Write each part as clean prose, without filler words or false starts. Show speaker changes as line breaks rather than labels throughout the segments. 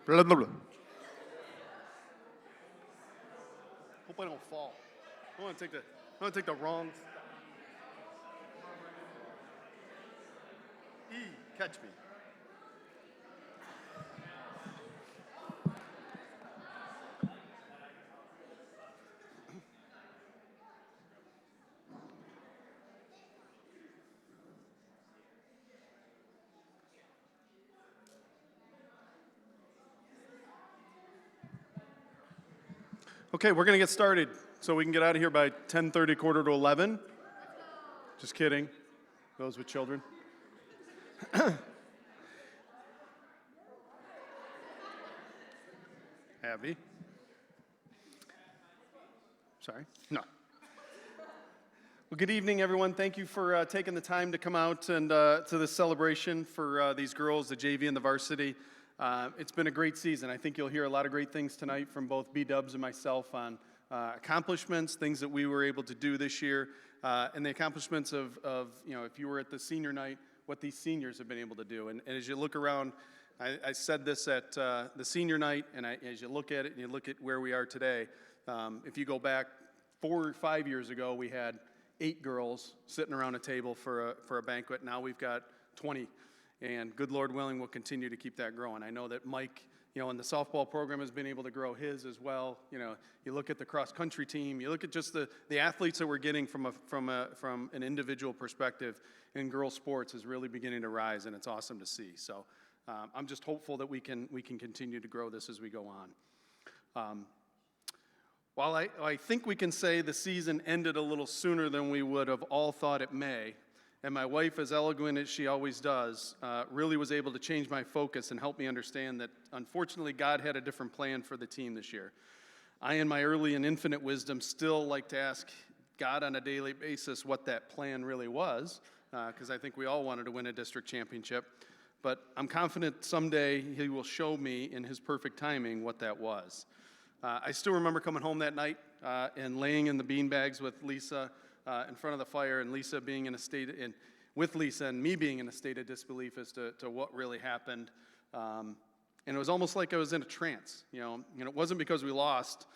Blah, blah, blah. Hope I don't fall. I want to take the wrong. Catch me. Okay, we're going to get started so we can get out of here by 10:30, quarter to 11. Just kidding. Those with children. Abby. Sorry? No. Well, good evening, everyone. Thank you for taking the time to come out and to this celebration for these girls, the JV and the varsity. It's been a great season. I think you'll hear a lot of great things tonight from both B-Dubs and myself on accomplishments, things that we were able to do this year, and the accomplishments of if you were at the senior night, what these seniors have been able to do. And as you look around, I said this at the senior night, and as you look at it and you look at where we are today, if you go back 4 or 5 years ago, we had 8 girls sitting around a table for a banquet. Now we've got 20. And good Lord willing, we'll continue to keep that growing. I know that Mike, in the softball program has been able to grow his as well. You look at the cross-country team, you look at just the athletes that we're getting from an individual perspective in girls sports is really beginning to rise, and it's awesome to see. So I'm just hopeful that we can continue to grow this as we go on. While I think we can say the season ended a little sooner than we would have all thought it may, and my wife, as eloquent as she always does, really was able to change my focus and help me understand that, unfortunately, God had a different plan for the team this year. I, in my early and infinite wisdom, still like to ask God on a daily basis what that plan really was, because I think we all wanted to win a district championship. But I'm confident someday He will show me in His perfect timing what that was. I still remember coming home that night and laying in the beanbags with Lisa in front of the fire, and Lisa being in a state, with Lisa and me being in a state of disbelief as to what really happened. And it was almost like I was in a trance. It wasn't because we lost.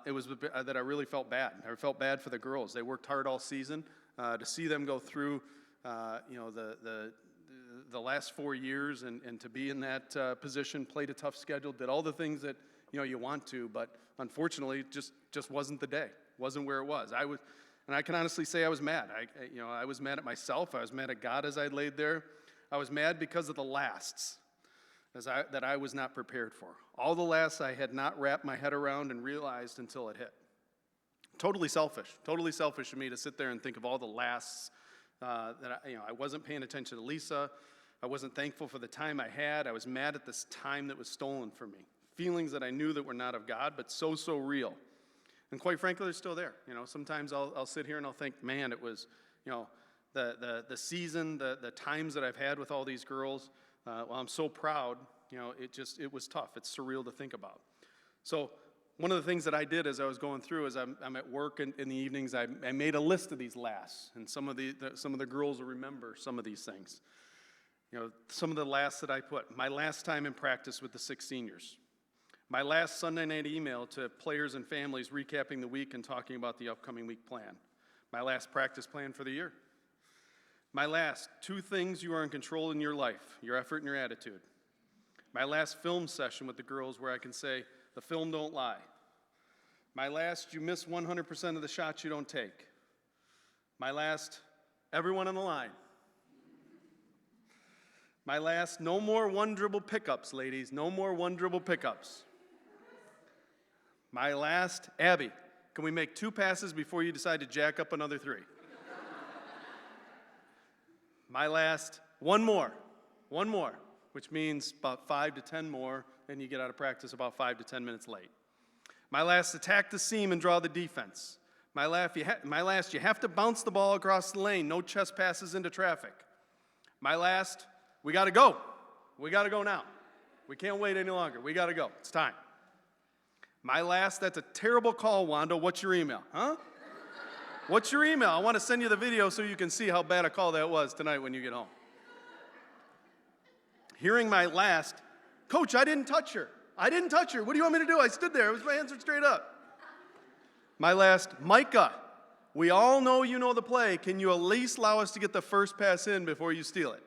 It was that I really felt bad. I felt bad for the girls. They worked hard all season. To see them go through, the last 4 years and to be in that position, played a tough schedule, did all the things that you want to, but unfortunately, just wasn't the day. Wasn't where it was. And I can honestly say I was mad. I was mad at myself. I was mad at God as I laid there. I was mad because of the lasts that I was not prepared for. All the lasts I had not wrapped my head around and realized until it hit. Totally selfish of me to sit there and think of all the lasts that I wasn't paying attention to Lisa. I wasn't thankful for the time I had. I was mad at this time that was stolen from me. Feelings that I knew that were not of God, but so real. And quite frankly, they're still there. Sometimes I'll sit here and I'll think, man, it was, the season, the times that I've had with all these girls. While I'm so proud, it was tough. It's surreal to think about. So one of the things that I did as I was going through is I'm at work in the evenings. I made a list of these lasts, and some of the girls will remember some of these things. Some of the lasts that I put. My last time in practice with the 6 seniors. My last Sunday night email to players and families recapping the week and talking about the upcoming week plan. My last practice plan for the year. My last 2 things you are in control in your life, your effort and your attitude. My last film session with the girls where I can say, the film don't lie. My last, you miss 100% of the shots you don't take. My last, everyone on the line. My last, no more one-dribble pickups, ladies, no more one-dribble pickups. My last, Abby, can we make 2 passes before you decide to jack up another 3? My last, one more, which means about 5 to 10 more, and you get out of practice about 5 to 10 minutes late. My last, attack the seam and draw the defense. My last, you have to bounce the ball across the lane, no chest passes into traffic. My last, we got to go. We got to go now. We can't wait any longer. We got to go. It's time. My last, that's a terrible call, Wanda. What's your email? Huh? What's your email? I want to send you the video so you can see how bad a call that was tonight when you get home. Hearing my last, Coach, I didn't touch her. I didn't touch her. What do you want me to do? I stood there. My hands were straight up. My last, Micah, we all know you know the play. Can you at least allow us to get the first pass in before you steal it?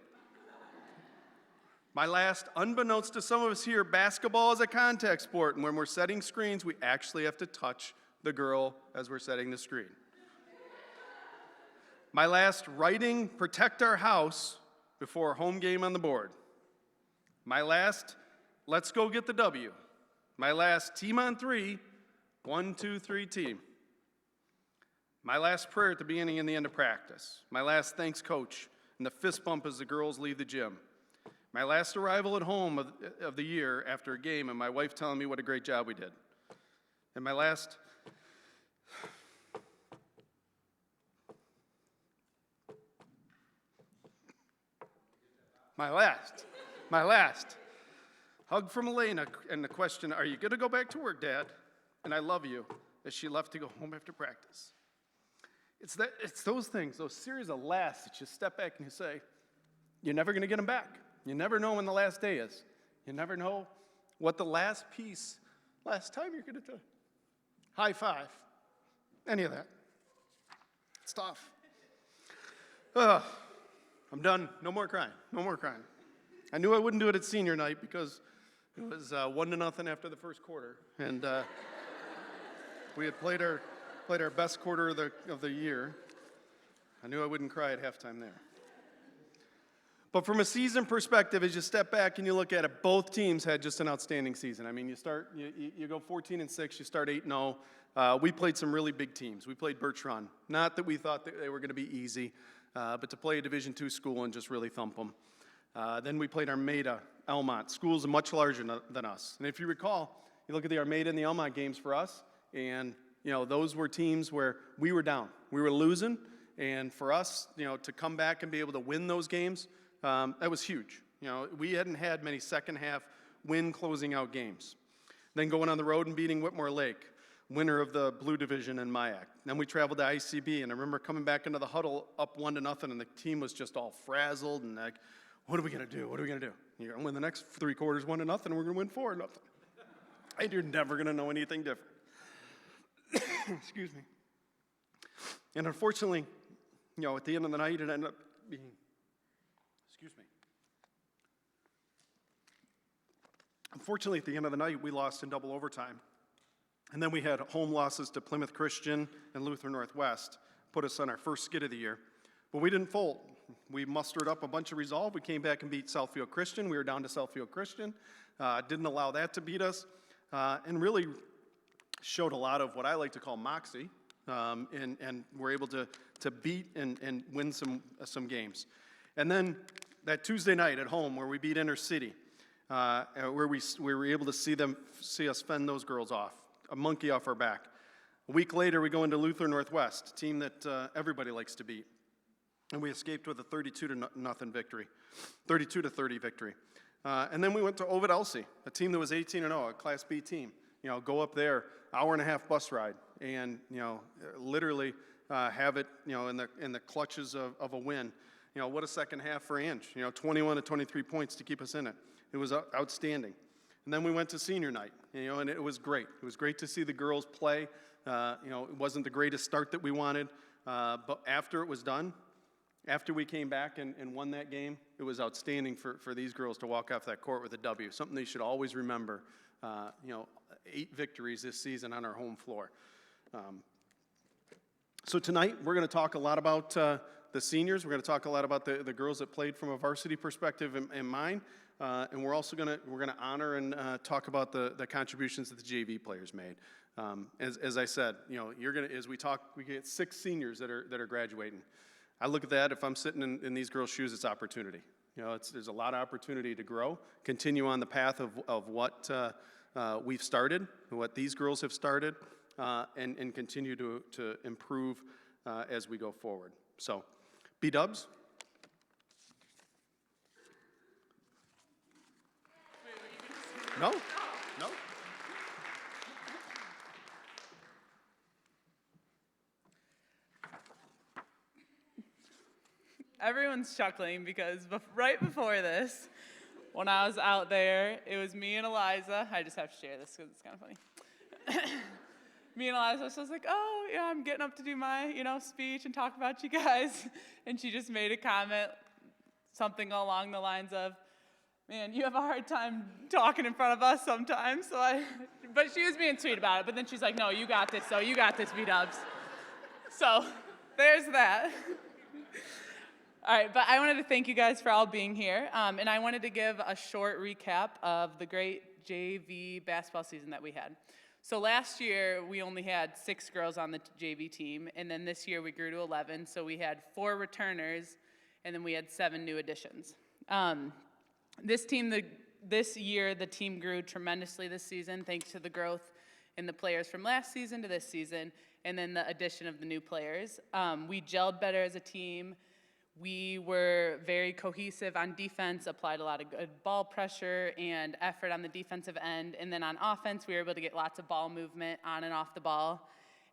My last, unbeknownst to some of us here, basketball is a contact sport, and when we're setting screens, we actually have to touch the girl as we're setting the screen. My last, writing, protect our house before a home game on the board. My last, let's go get the W. My last, team on three, 1, 2, 3, team. My last prayer at the beginning and the end of practice. My last, thanks, coach, and the fist bump as the girls leave the gym. My last arrival at home of the year after a game, and my wife telling me what a great job we did. And my last, hug from Elena and the question, are you going to go back to work, Dad? And I love you, as she left to go home after practice. It's those things, those series of lasts that you step back and you say, you're never going to get them back. You never know when the last day is. You never know what the last time you're going to do. High five. Any of that. It's tough. I'm done. No more crying. No more crying. I knew I wouldn't do it at senior night because it was 1-0 after the first quarter. And we had played our best quarter of the year. I knew I wouldn't cry at halftime there. But from a season perspective, as you step back and you look at it, both teams had just an outstanding season. I mean, you go 14-6, you start 8-0. We played some really big teams. We played Bertrand. Not that we thought that they were going to be easy, but to play a Division II school and just really thump them. Then we played Armada, Elmont. Schools much larger than us. And if you recall, you look at the Armada and the Elmont games for us, and those were teams where we were down. We were losing, and for us, to come back and be able to win those games, that was huge. We hadn't had many second half win closing out games. Then going on the road and beating Whitmore Lake, winner of the Blue Division in MIAC. Then we traveled to ICB, and I remember coming back into the huddle up 1-0, and the team was just all frazzled and like, what are we going to do? What are we going to do? You're going to win the next 3 quarters 1-0, and we're going to win 4-0. And you're never going to know anything different. Excuse me. And unfortunately, at the end of the night, it ended up being, Unfortunately, at the end of the night, we lost in double overtime. And then we had home losses to Plymouth Christian and Luther Northwest, put us on our first skid of the year. But we didn't fold. We mustered up a bunch of resolve. We came back and beat Southfield Christian. We were down to Southfield Christian. Didn't allow that to beat us. And really showed a lot of what I like to call moxie. And were able to beat and win some games. And then that Tuesday night at home where we beat Inner City, where we were able to see us fend those girls off, a monkey off our back. A week later, we go into Luther Northwest, a team that everybody likes to beat, and we escaped with a 32-0 victory, 32-30 victory. And then we went to Ovid Elsie, a team that was 18-0, a Class B team. Go up there, hour-and-a-half bus ride, and literally have it, in the clutches of a win. What a second half for Ange. 21 to 23 points to keep us in it. It was outstanding. And then we went to senior night, and it was great. It was great to see the girls play. It wasn't the greatest start that we wanted, but after it was done, after we came back and won that game, it was outstanding for these girls to walk off that court with a W, something they should always remember. 8 victories this season on our home floor. So tonight, we're going to talk a lot about the seniors. We're going to talk a lot about the girls that played from a varsity perspective in mine. And we're also going to honor and talk about the contributions that the JV players made. As I said, as we talk, we get 6 seniors that are graduating. I look at that, if I'm sitting in these girls' shoes, it's opportunity. There's a lot of opportunity to grow, continue on the path of what we've started, what these girls have started, and continue to improve as we go forward. So, B-dubs. No?
Everyone's chuckling because right before this, when I was out there, it was me and Eliza. I just have to share this because it's kind of funny. Me and Eliza, so I was like, oh, yeah, I'm getting up to do my, speech and talk about you guys. And she just made a comment, something along the lines of, man, you have a hard time talking in front of us sometimes. But she was being sweet about it. But then she's like, no, you got this, B-dubs. So there's that. All right, but I wanted to thank you guys for all being here. And I wanted to give a short recap of the great JV basketball season that we had. So last year, we only had 6 girls on the JV team, and then this year we grew to 11, so we had 4 returners, and then we had 7 new additions. This year, the team grew tremendously this season, thanks to the growth in the players from last season to this season, and then the addition of the new players. We gelled better as a team. We were very cohesive on defense, applied a lot of good ball pressure and effort on the defensive end. And then on offense, we were able to get lots of ball movement on and off the ball.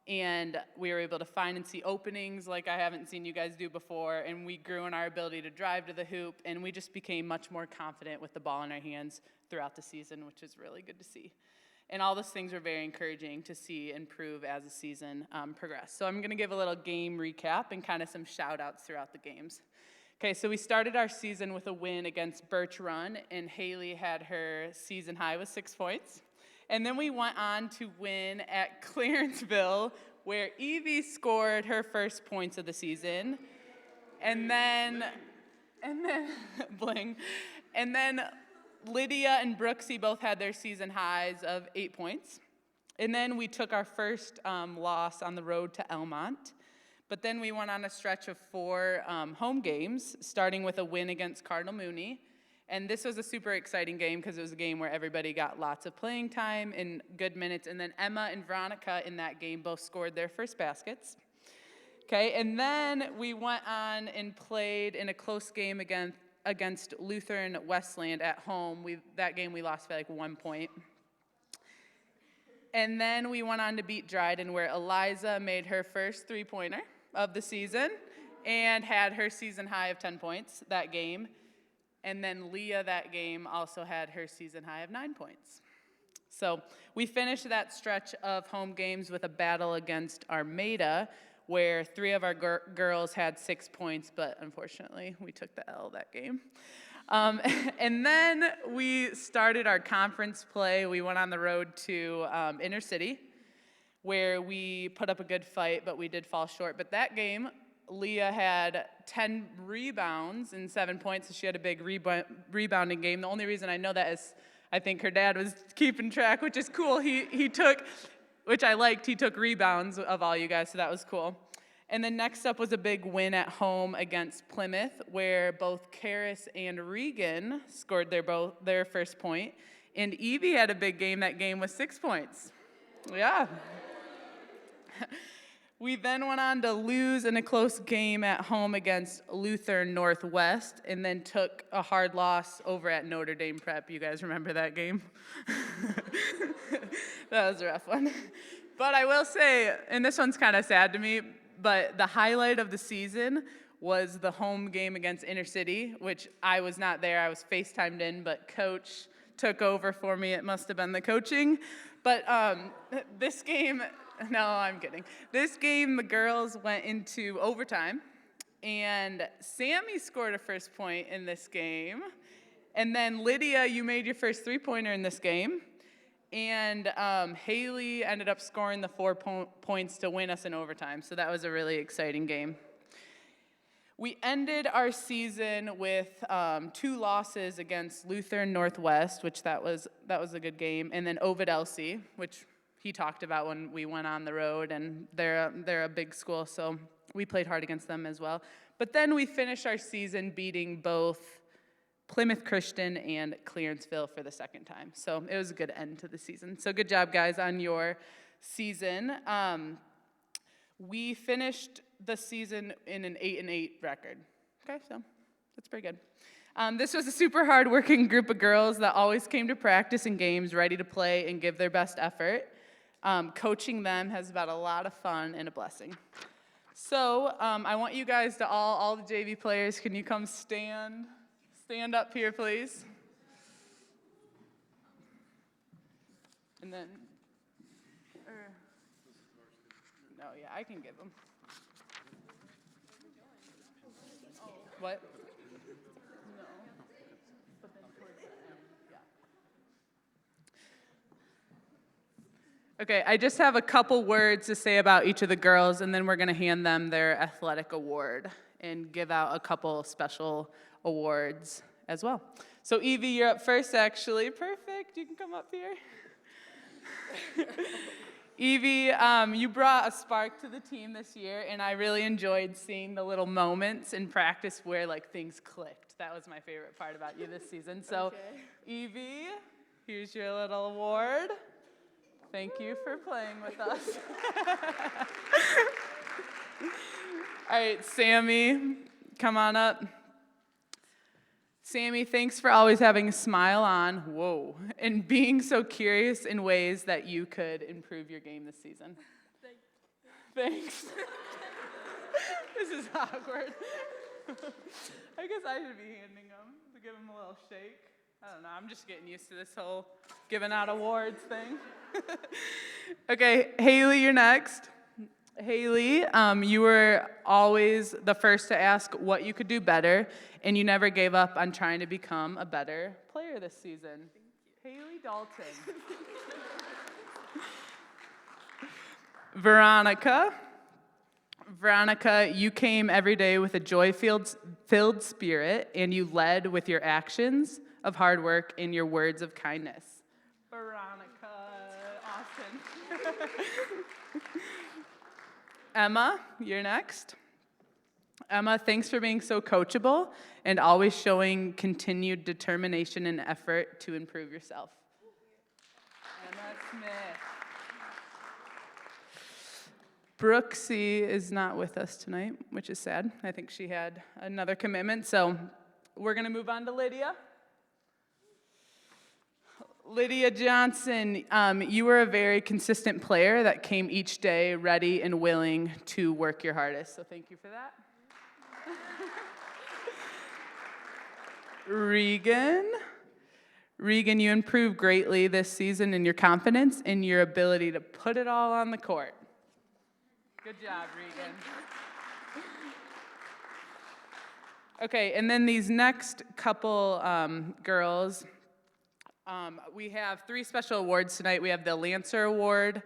And we were able to find and see openings like I haven't seen you guys do before. And we grew in our ability to drive to the hoop. And we just became much more confident with the ball in our hands throughout the season, which is really good to see. And all those things were very encouraging to see improve as the season progressed. So I'm going to give a little game recap and kind of some shout-outs throughout the games. Okay, so we started our season with a win against Birch Run, and Haley had her season high with 6 points. And then we went on to win at Clarenceville, where Evie scored her first points of the season. And then bling. And then Lydia and Brooksy both had their season highs of 8 points. And then we took our first loss on the road to Elmont. But then we went on a stretch of 4 home games, starting with a win against Cardinal Mooney. And this was a super exciting game because it was a game where everybody got lots of playing time and good minutes. And then Emma and Veronica in that game both scored their first baskets. Okay, and then we went on and played in a close game against Lutheran Westland at home. That game we lost by like 1 point. And then we went on to beat Dryden, where Eliza made her first 3-pointer of the season and had her season high of 10 points that game. And then Leah that game also had her season high of 9 points. So we finished that stretch of home games with a battle against Armada, where 3 of our girls had 6 points, but unfortunately we took the L that game. And then we started our conference play. We went on the road to Inner City, where we put up a good fight, but we did fall short. But that game, Leah had 10 rebounds and 7 points, so she had a big rebounding game. The only reason I know that is I think her dad was keeping track, which is cool. He took, which I liked, he took rebounds of all you guys, so that was cool. And then next up was a big win at home against Plymouth, where both Karis and Regan scored their first point. And Evie had a big game that game with 6 points. Yeah. We then went on to lose in a close game at home against Lutheran Northwest, and then took a hard loss over at Notre Dame Prep. You guys remember that game? That was a rough one. But I will say, and this one's kind of sad to me, but the highlight of the season was the home game against Inner City, which I was not there. I was FaceTimed in, but Coach took over for me. It must have been the coaching. But this game, no, I'm kidding. This game, the girls went into overtime, and Sammy scored a first point in this game. And then Lydia, you made your first 3-pointer in this game. And Haley ended up scoring the 4 points to win us in overtime. So that was a really exciting game. We ended our season with 2 losses against Lutheran Northwest, which that was a good game, and then Ovid Elsie, which he talked about when we went on the road, and they're a big school, so we played hard against them as well. But then we finished our season beating both Plymouth Christian and Clarenceville for the second time. So it was a good end to the season. So good job, guys, on your season. We finished the season in an 8-8 record. Okay, so that's pretty good. This was a super hard-working group of girls that always came to practice and games ready to play and give their best effort. Coaching them has been a lot of fun and a blessing. So I want you guys to all the JV players, can you come stand up here, please? And then, no, yeah, I can give them. What? No. But then towards the end, yeah. Okay, I just have a couple words to say about each of the girls, and then we're going to hand them their athletic award and give out a couple special awards as well. So Evie, you're up first, actually. Perfect. You can come up here. Evie, you brought a spark to the team this year, and I really enjoyed seeing the little moments in practice where things clicked. That was my favorite part about you this season. So, okay. Evie, here's your little award. Thank you for playing with us. All right, Sammy, come on up. Sammy, thanks for always having a smile on, and being so curious in ways that you could improve your game this season. Thanks. This is awkward. I guess I should be handing them to give them a little shake. I don't know, I'm just getting used to this whole giving out awards thing. Okay, Haley, you're next. Haley, you were always the first to ask what you could do better, and you never gave up on trying to become a better player this season. Haley Dalton. Veronica, you came every day with a joy-filled spirit, and you led with your actions of hard work and your words of kindness. Veronica, Austin. Emma, you're next. Emma, thanks for being so coachable and always showing continued determination and effort to improve yourself. Emma Smith. Brooksy is not with us tonight, which is sad. I think she had another commitment, so we're going to move on to Lydia. Lydia Johnson, you were a very consistent player that came each day ready and willing to work your hardest, so thank you for that. Regan, you improved greatly this season in your confidence and your ability to put it all on the court. Good job, Regan. Okay, and then these next couple girls, we have 3 special awards tonight. We have the Lancer Award,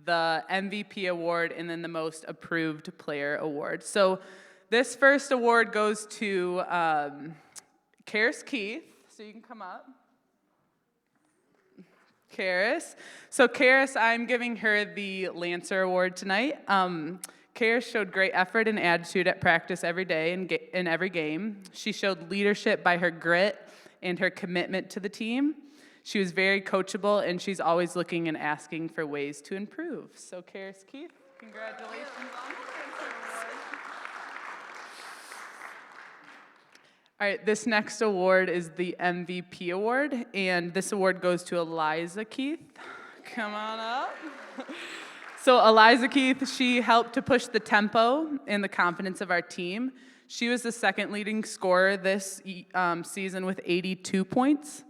the MVP Award, and then the Most Approved Player Award. So this first award goes to Karis Keith, so you can come up. Karis. So Karis, I'm giving her the Lancer Award tonight. Karis showed great effort and attitude at practice every day and in every game. She showed leadership by her grit and her commitment to the team. She was very coachable, and she's always looking and asking for ways to improve. So Karis Keith, congratulations on the Lancer Award. All right, this next award is the MVP award, and this award goes to Eliza Keith. Come on up. So Eliza Keith, she helped to push the tempo and the confidence of our team. She was the second leading scorer this season with 82 points.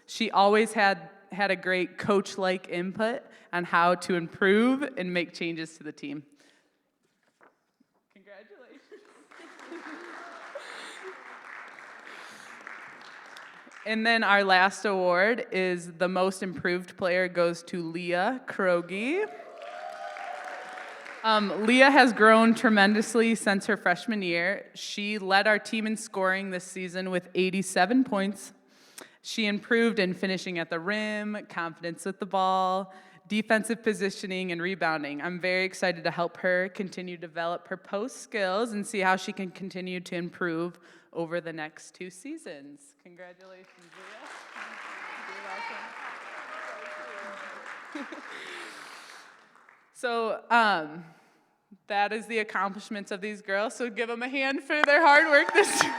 She always had a great coach-like input on how to improve and make changes to the team. Congratulations. And then our last award is the most improved player goes to Leah Krogi. Leah has grown tremendously since her freshman year. She led our team in scoring this season with 87 points. She improved in finishing at the rim, confidence with the ball, defensive positioning, and rebounding. I'm very excited to help her continue to develop her post skills and see how she can continue to improve over the next 2 seasons. Congratulations, Leah. You're welcome. So that is the accomplishments of these girls. So give them a hand for their hard work this year.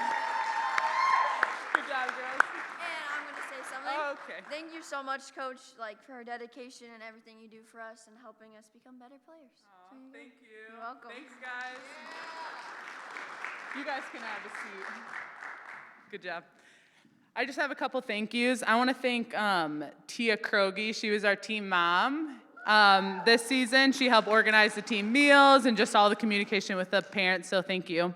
Good job, girls.
And I'm going to say something.
Oh, okay.
Thank you so much, Coach, for her dedication and everything you do for us and helping us become better players.
Oh, thank you.
You're welcome.
Thanks, guys. You guys can have a seat. Good job. I just have a couple thank yous. I want to thank Tia Krogi. She was our team mom this season. She helped organize the team meals and just all the communication with the parents, so thank you.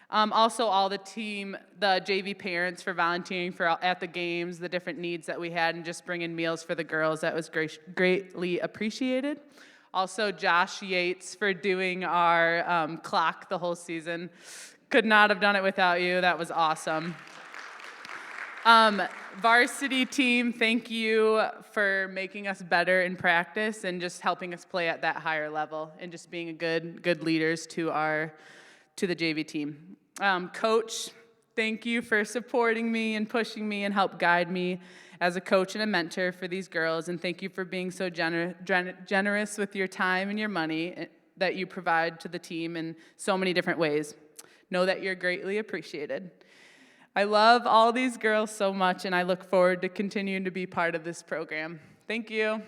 Also, all the JV parents for volunteering at the games, the different needs that we had, and just bringing meals for the girls. That was greatly appreciated. Also, Josh Yates for doing our clock the whole season. Could not have done it without you. That was awesome. Varsity team, thank you for making us better in practice and just helping us play at that higher level and just being a good leaders to the JV team. Coach, thank you for supporting me and pushing me and help guide me as a coach and a mentor for these girls, and thank you for being so generous with your time and your money that you provide to the team in so many different ways. Know that you're greatly appreciated. I love all these girls so much, and I look forward to continuing to be part of this program. Thank you.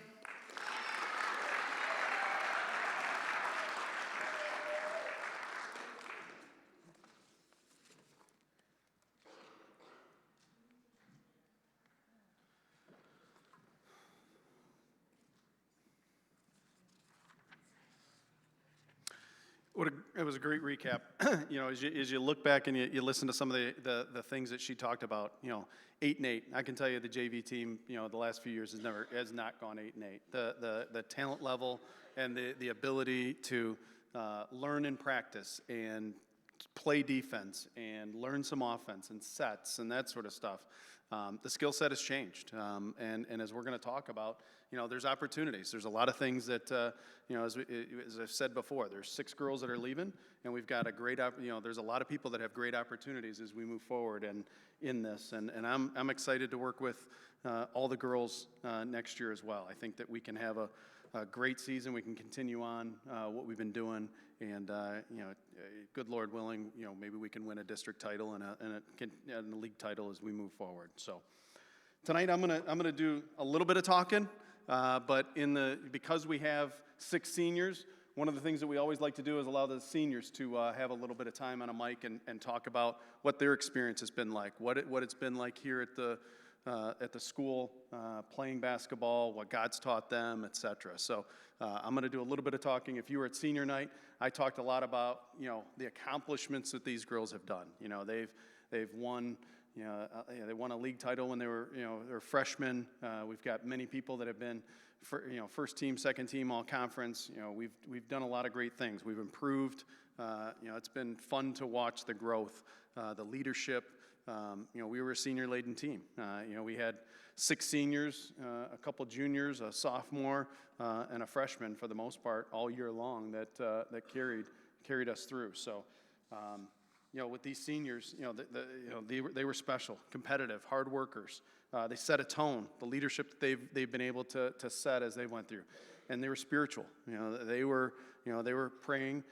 It was a great recap. As you look back and you listen to some of the things that she talked about, 8-8. I can tell you the JV team, the last few years has not gone 8-8. The talent level and the ability to learn and practice and play defense and learn some offense and sets and that sort of stuff. The skill set has changed, and as we're going to talk about, there's opportunities. There's a lot of things that, as I've said before, there's 6 girls that are leaving, and we've got there's a lot of people that have great opportunities as we move forward and in this, and I'm excited to work with all the girls next year as well. I think that we can have a great season. We can continue on what we've been doing, and good Lord willing, maybe we can win a district title and a league title as we move forward. So tonight I'm gonna do a little bit of talking, but because we have 6 seniors, one of the things that we always like to do is allow the seniors to have a little bit of time on a mic and talk about what their experience has been like, what it's been like here at the school, playing basketball, what God's taught them, etc. So I'm going to do a little bit of talking. If you were at senior night, I talked a lot about the accomplishments that these girls have done. They've won. They won a league title when they were freshmen. We've got many people that have been first team, second team, all conference. We've done a lot of great things. We've improved. It's been fun to watch the growth, the leadership. We were a senior-laden team. We had 6 seniors, a couple juniors, a sophomore, and a freshman for the most part all year long that carried us through. So, with these seniors, they were special, competitive, hard workers. They set a tone, the leadership that they've been able to set as they went through, and they were spiritual. They were praying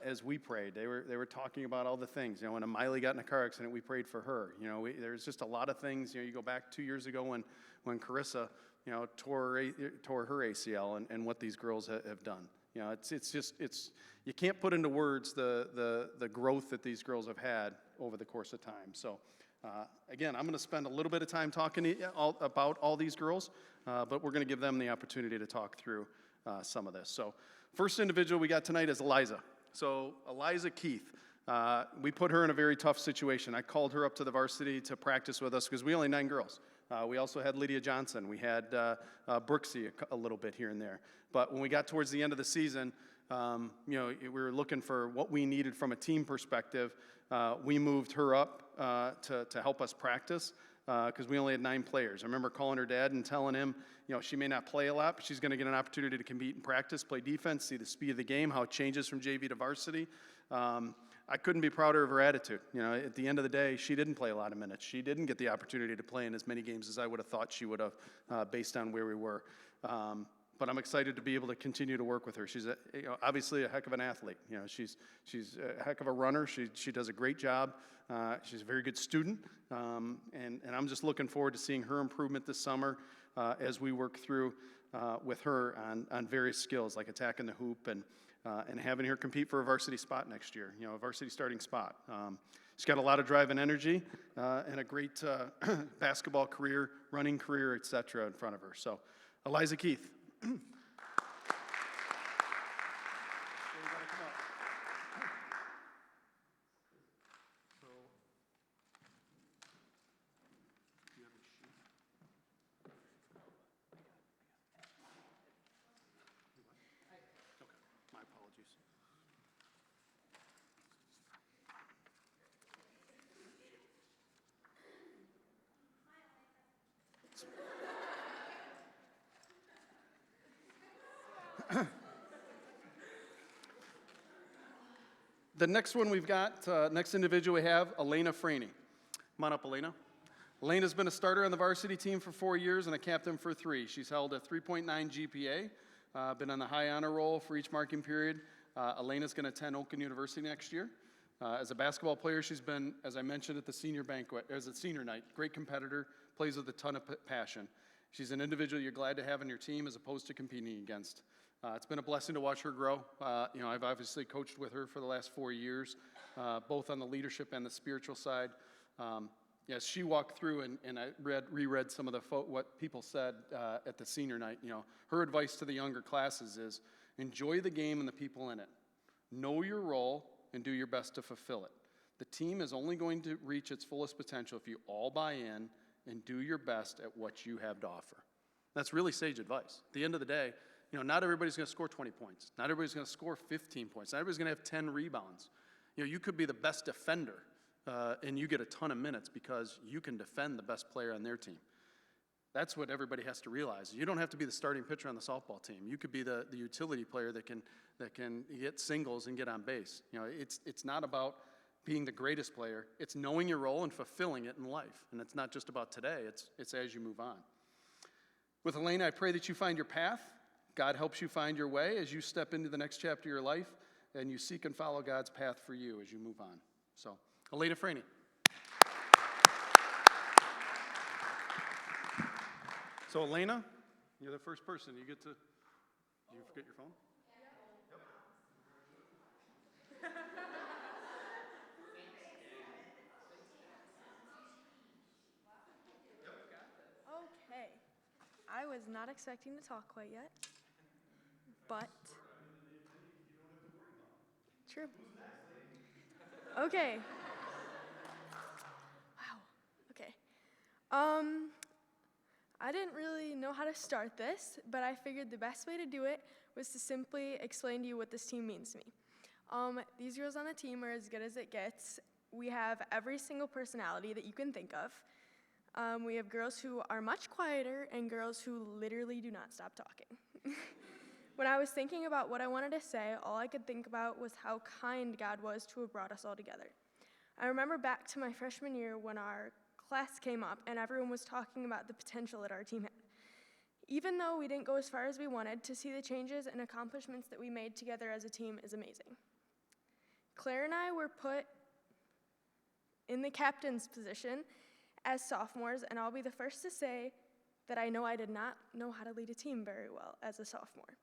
as we prayed. They were talking about all the things. When Miley got in a car accident, we prayed for her. There's just a lot of things. You go back 2 years ago when Carissa, tore her ACL, and what these girls have done. It's you can't put into words the growth that these girls have had over the course of time. So, again, I'm going to spend a little bit of time talking about all these girls, but we're going to give them the opportunity to talk through some of this. So, first individual we got tonight is Eliza. So, Eliza Keith. We put her in a very tough situation. I called her up to the varsity to practice with us because we only 9 girls. We also had Lydia Johnson. We had Brooksy a little bit here and there. But when we got towards the end of the season, we were looking for what we needed from a team perspective. We moved her up to help us practice because we only had 9 players. I remember calling her dad and telling him, she may not play a lot, but she's going to get an opportunity to compete in practice, play defense, see the speed of the game, how it changes from JV to varsity. I couldn't be prouder of her attitude. At the end of the day, she didn't play a lot of minutes. She didn't get the opportunity to play in as many games as I would have thought she would have based on where we were. But I'm excited to be able to continue to work with her. She's obviously a heck of an athlete. She's a heck of a runner. She does a great job. She's a very good student. And I'm just looking forward to seeing her improvement this summer as we work through with her on various skills like attacking the hoop and having her compete for a varsity spot next year, a varsity starting spot. She's got a lot of drive and energy and a great basketball career, running career, et cetera, in front of her. So, Eliza Keith. My apologies. The next one we've got, next individual we have, Elena Franey. Come on up, Elena. Elena's been a starter on the varsity team for 4 years and a captain for 3. She's held a 3.9 GPA, been on the high honor roll for each marking period. Elena's going to attend Oakland University next year. As a basketball player, she's been, as I mentioned at the senior banquet, as a senior night, great competitor, plays with a ton of passion. She's an individual you're glad to have on your team as opposed to competing against. It's been a blessing to watch her grow. I've obviously coached with her for the last 4 years, both on the leadership and the spiritual side. As she walked through and I reread some of what people said at the senior night, her advice to the younger classes is enjoy the game and the people in it. Know your role and do your best to fulfill it. The team is only going to reach its fullest potential if you all buy in and do your best at what you have to offer. That's really sage advice. At the end of the day, not everybody's going to score 20 points. Not everybody's going to score 15 points. Not everybody's going to have 10 rebounds. You could be the best defender, and you get a ton of minutes because you can defend the best player on their team. That's what everybody has to realize. You don't have to be the starting pitcher on the softball team. You could be the utility player that can get singles and get on base. It's not about being the greatest player. It's knowing your role and fulfilling it in life. And it's not just about today. It's as you move on. With Elena, I pray that you find your path. God helps you find your way as you step into the next chapter of your life, and you seek and follow God's path for you as you move on. So, Elena Franey. So, Elena, you're the first person. You get to, did you forget your phone?
Okay. I was not expecting to talk quite yet, but true. Okay. Wow. Okay. I didn't really know how to start this, but I figured the best way to do it was to simply explain to you what this team means to me. These girls on the team are as good as it gets. We have every single personality that you can think of. We have girls who are much quieter and girls who literally do not stop talking. When I was thinking about what I wanted to say, all I could think about was how kind God was to have brought us all together. I remember back to my freshman year when our class came up and everyone was talking about the potential that our team had. Even though we didn't go as far as we wanted, to see the changes and accomplishments that we made together as a team is amazing. Claire and I were put in the captain's position as sophomores, and I'll be the first to say that I know I did not know how to lead a team very well as a sophomore.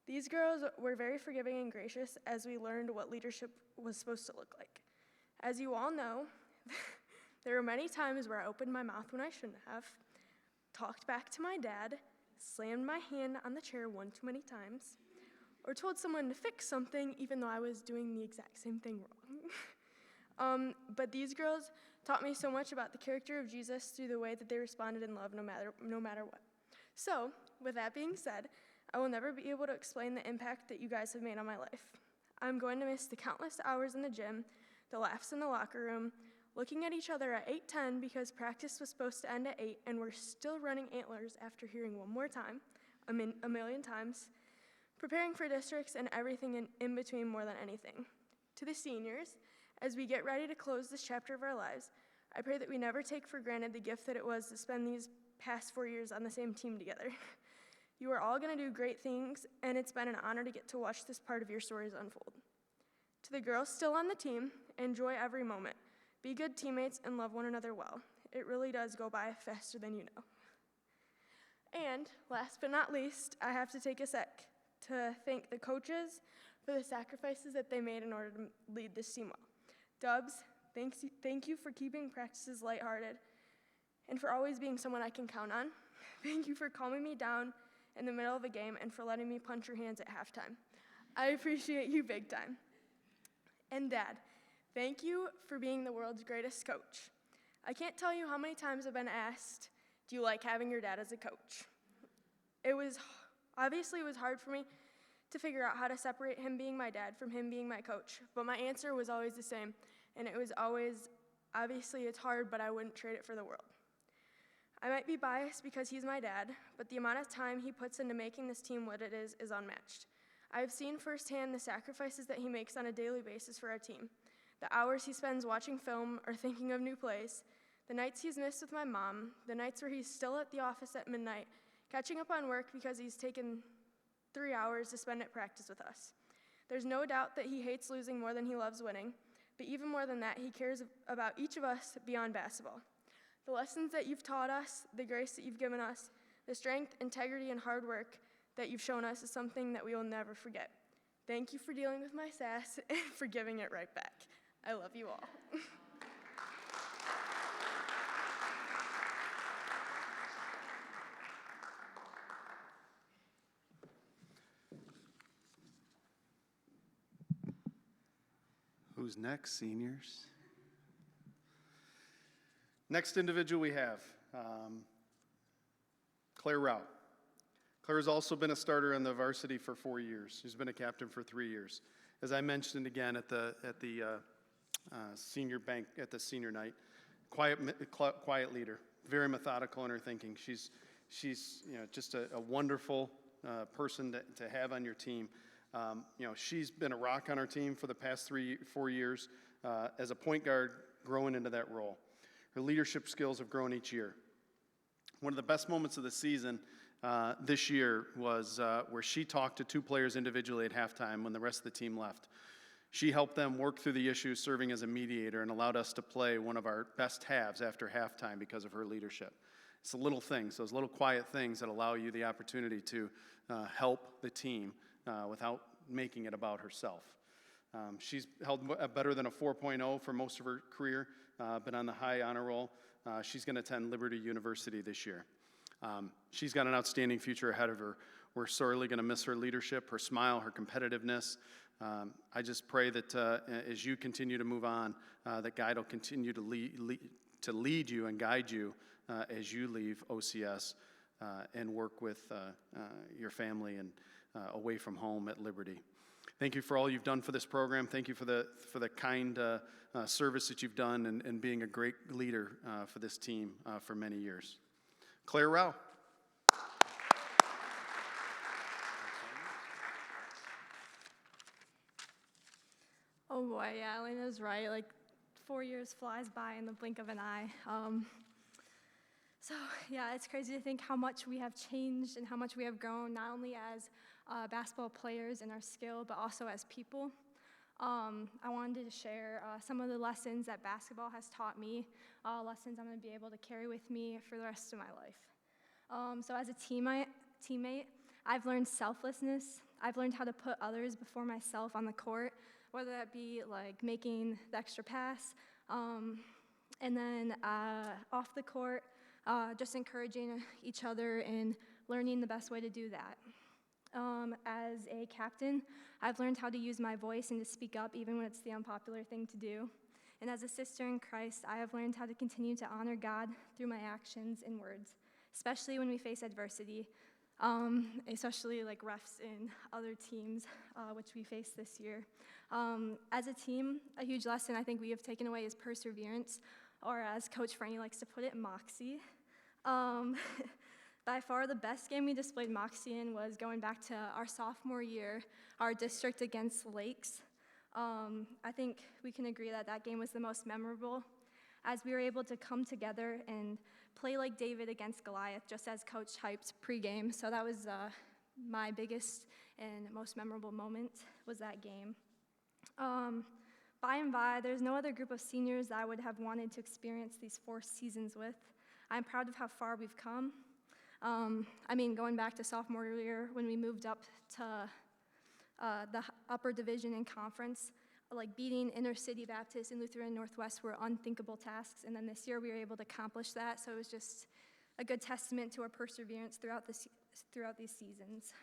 These girls were very forgiving and gracious as we learned what leadership was supposed to look like. As you all know, there were many times where I opened my mouth when I shouldn't have, talked back to my dad, slammed my hand on the chair one too many times, or told someone to fix something even though I was doing the exact same thing wrong. But these girls taught me so much about the character of Jesus through the way that they responded in love no matter what. So, with that being said, I will never be able to explain the impact that you guys have made on my life. I'm going to miss the countless hours in the gym, the laughs in the locker room, looking at each other at 8:10 because practice was supposed to end at 8 and we're still running antlers after hearing one more time, a million times, preparing for districts and everything in between more than anything. To the seniors, as we get ready to close this chapter of our lives, I pray that we never take for granted the gift that it was to spend these past 4 years on the same team together. You are all going to do great things, and it's been an honor to get to watch this part of your stories unfold. To the girls still on the team, enjoy every moment. Be good teammates and love one another well. It really does go by faster than you know. And last but not least, I have to take a sec to thank the coaches for the sacrifices that they made in order to lead this team well. Dubs, thank you for keeping practices lighthearted and for always being someone I can count on. Thank you for calming me down in the middle of a game and for letting me punch your hands at halftime. I appreciate you big time. And Dad, thank you for being the world's greatest coach. I can't tell you how many times I've been asked, do you like having your dad as a coach? It was hard for me to figure out how to separate him being my dad from him being my coach, but my answer was always the same, and it was always, obviously it's hard, but I wouldn't trade it for the world. I might be biased because he's my dad, but the amount of time he puts into making this team what it is unmatched. I've seen firsthand the sacrifices that he makes on a daily basis for our team, the hours he spends watching film or thinking of new plays, the nights he's missed with my mom, the nights where he's still at the office at midnight, catching up on work because he's taken 3 hours to spend at practice with us. There's no doubt that he hates losing more than he loves winning, but even more than that, he cares about each of us beyond basketball. The lessons that you've taught us, the grace that you've given us, the strength, integrity, and hard work that you've shown us is something that we will never forget. Thank you for dealing with my sass and for giving it right back. I love you all.
Who's next, seniors? Next individual we have, Claire Rao. Claire has also been a starter in the varsity for 4 years. She's been a captain for 3 years. As I mentioned again at the senior night, quiet leader, very methodical in her thinking. She's just a wonderful person to have on your team. She's been a rock on our team for the past 4 years as a point guard, growing into that role. Her leadership skills have grown each year. One of the best moments of the season this year was where she talked to 2 players individually at halftime when the rest of the team left. She helped them work through the issues, serving as a mediator, and allowed us to play one of our best halves after halftime because of her leadership. It's the little things, those little quiet things that allow you the opportunity to help the team without making it about herself. She's held better than a 4.0 for most of her career, been on the high honor roll. She's going to attend Liberty University this year. She's got an outstanding future ahead of her. We're sorely going to miss her leadership, her smile, her competitiveness. I just pray that as you continue to move on, that God will continue to lead you and guide you as you leave OCS and work with your family and away from home at Liberty. Thank you for all you've done for this program. Thank you for the kind service that you've done and being a great leader for this team for many years. Claire Rao.
Oh boy, yeah, Elena's right. Like 4 years flies by in the blink of an eye. So yeah, it's crazy to think how much we have changed and how much we have grown, not only as basketball players and our skill, but also as people. I wanted to share some of the lessons that basketball has taught me, lessons I'm going to be able to carry with me for the rest of my life. So as a teammate, I've learned selflessness. I've learned how to put others before myself on the court, whether that be like making the extra pass, and then off the court, just encouraging each other and learning the best way to do that. As a captain, I've learned how to use my voice and to speak up even when it's the unpopular thing to do. And as a sister in Christ, I have learned how to continue to honor God through my actions and words, especially when we face adversity, especially like refs in other teams, which we face this year. As a team, a huge lesson I think we have taken away is perseverance, or as Coach Franny likes to put it, moxie. By far the best game we displayed moxie in was going back to our sophomore year, our district against Lakes. I think we can agree that that game was the most memorable, as we were able to come together and play like David against Goliath, just as Coach hyped pregame. So that was my biggest and most memorable moment, was that game. By and by, there's no other group of seniors that I would have wanted to experience these 4 seasons with. I'm proud of how far we've come. Going back to sophomore year when we moved up to the upper division in conference, like beating Inner City Baptist and Lutheran Northwest were unthinkable tasks, and then this year we were able to accomplish that, so it was just a good testament to our perseverance throughout these seasons.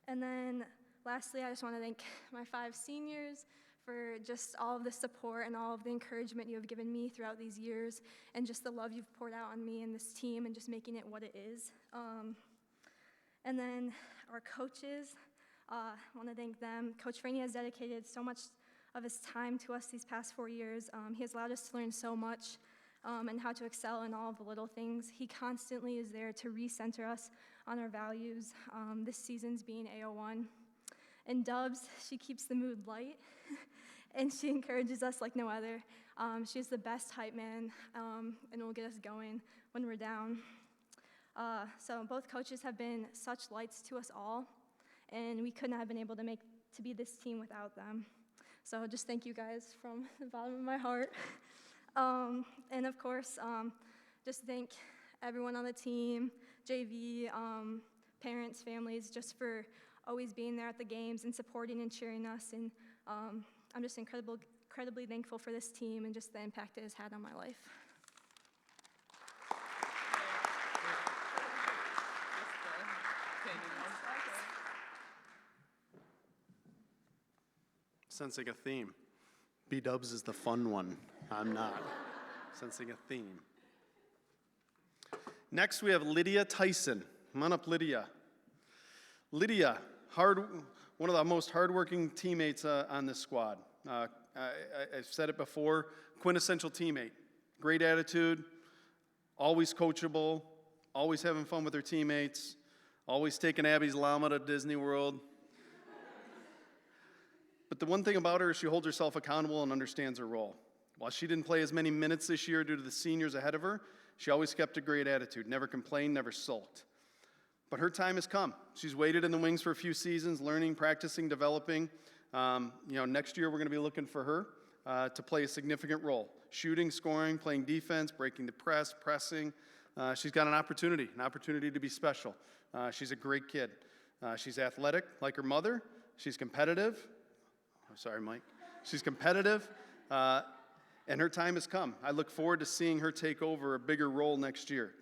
And then lastly, I just want to thank my 5 seniors for just all of the support and all of the encouragement you have given me throughout these years, and just the love you've poured out on me and this team, and just making it what it is. And then our coaches, I want to thank them. Coach Franey has dedicated so much of his time to us these past 4 years. He has allowed us to learn so much and how to excel in all of the little things. He constantly is there to recenter us on our values, this season's being AO1. And Dubs, she keeps the mood light, and she encourages us like no other. She's the best hype man, and will get us going when we're down. So both coaches have been such lights to us all, and we could not have been able to be this team without them. So just thank you guys from the bottom of my heart. And of course, just thank everyone on the team, JV, parents, families, just for always being there at the games and supporting and cheering us. And I'm just incredibly thankful for this team and just the impact it has had on my life.
Sensing a theme. B-Dubs is the fun one. I'm not. Sensing a theme. Next, we have Lydia Tyson. Come on up, Lydia. Lydia, one of the most hardworking teammates on this squad. I've said it before, quintessential teammate. Great attitude, always coachable, always having fun with her teammates, always taking Abby's llama to Disney World. But the one thing about her is she holds herself accountable and understands her role. While she didn't play as many minutes this year due to the seniors ahead of her, she always kept a great attitude, never complained, never sulked. But her time has come. She's waited in the wings for a few seasons, learning, practicing, developing. Next year we're going to be looking for her to play a significant role. Shooting, scoring, playing defense, breaking the press, pressing. She's got an opportunity to be special. She's a great kid. She's athletic, like her mother. She's competitive. Oh, sorry, Mike. She's competitive, and her time has come. I look forward to seeing her take over a bigger role next year.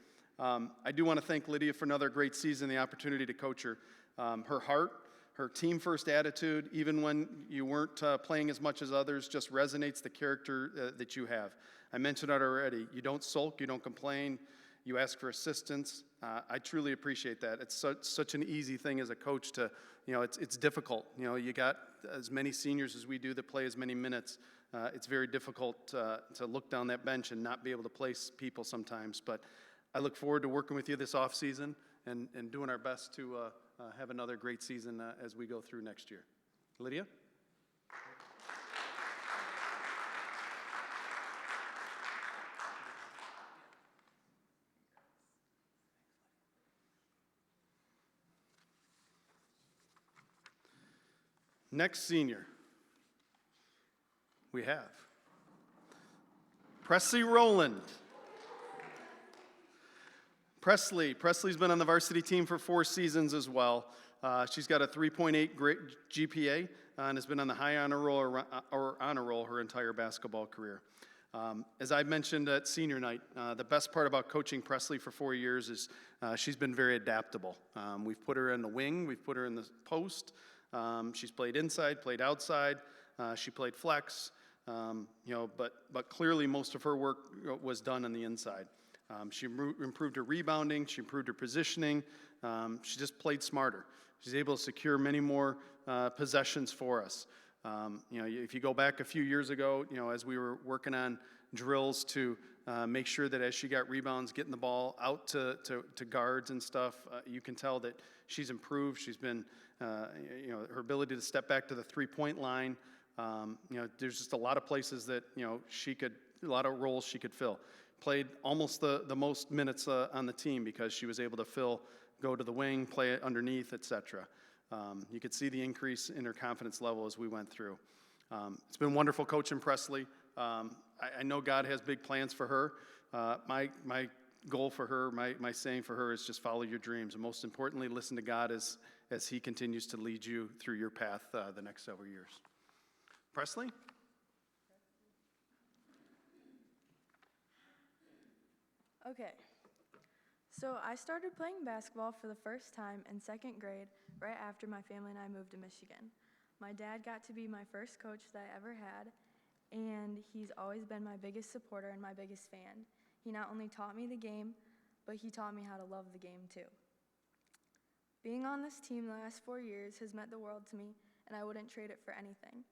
I do want to thank Lydia for another great season, the opportunity to coach her. Her heart, her team-first attitude, even when you weren't playing as much as others, just resonates the character that you have. I mentioned it already. You don't sulk, you don't complain, you ask for assistance. I truly appreciate that. It's such an easy thing as a coach to, it's difficult. You got as many seniors as we do that play as many minutes. It's very difficult to look down that bench and not be able to place people sometimes. But I look forward to working with you this offseason and doing our best to have another great season as we go through next year. Lydia? Next senior, we have Presley Rowland. Presley's been on the varsity team for 4 seasons as well. She's got a 3.8 great GPA and has been on the high honor roll or honor roll her entire basketball career. As I mentioned at senior night, the best part about coaching Presley for 4 years is she's been very adaptable. We've put her in the wing, we've put her in the post. She's played inside, played outside. She played flex, but clearly most of her work was done on the inside. She improved her rebounding. She improved her positioning. She just played smarter. She's able to secure many more possessions for us. If you go back a few years ago, as we were working on drills to make sure that as she got rebounds, getting the ball out to guards and stuff, you can tell that she's improved. She's been, her ability to step back to the three-point line. There's just a lot of places that, a lot of roles she could fill. Played almost the most minutes on the team because she was able to go to the wing, play it underneath, etc. You could see the increase in her confidence level as we went through. It's been wonderful coaching Presley. I know God has big plans for her. My goal for her, my saying for her is just follow your dreams. And most importantly, listen to God as he continues to lead you through your path the next several years. Presley?
Okay, so I started playing basketball for the first time in second grade right after my family and I moved to Michigan. My dad got to be my first coach that I ever had, and he's always been my biggest supporter and my biggest fan. He not only taught me the game, but he taught me how to love the game too. Being on this team the last 4 years has meant the world to me, and I wouldn't trade it for anything.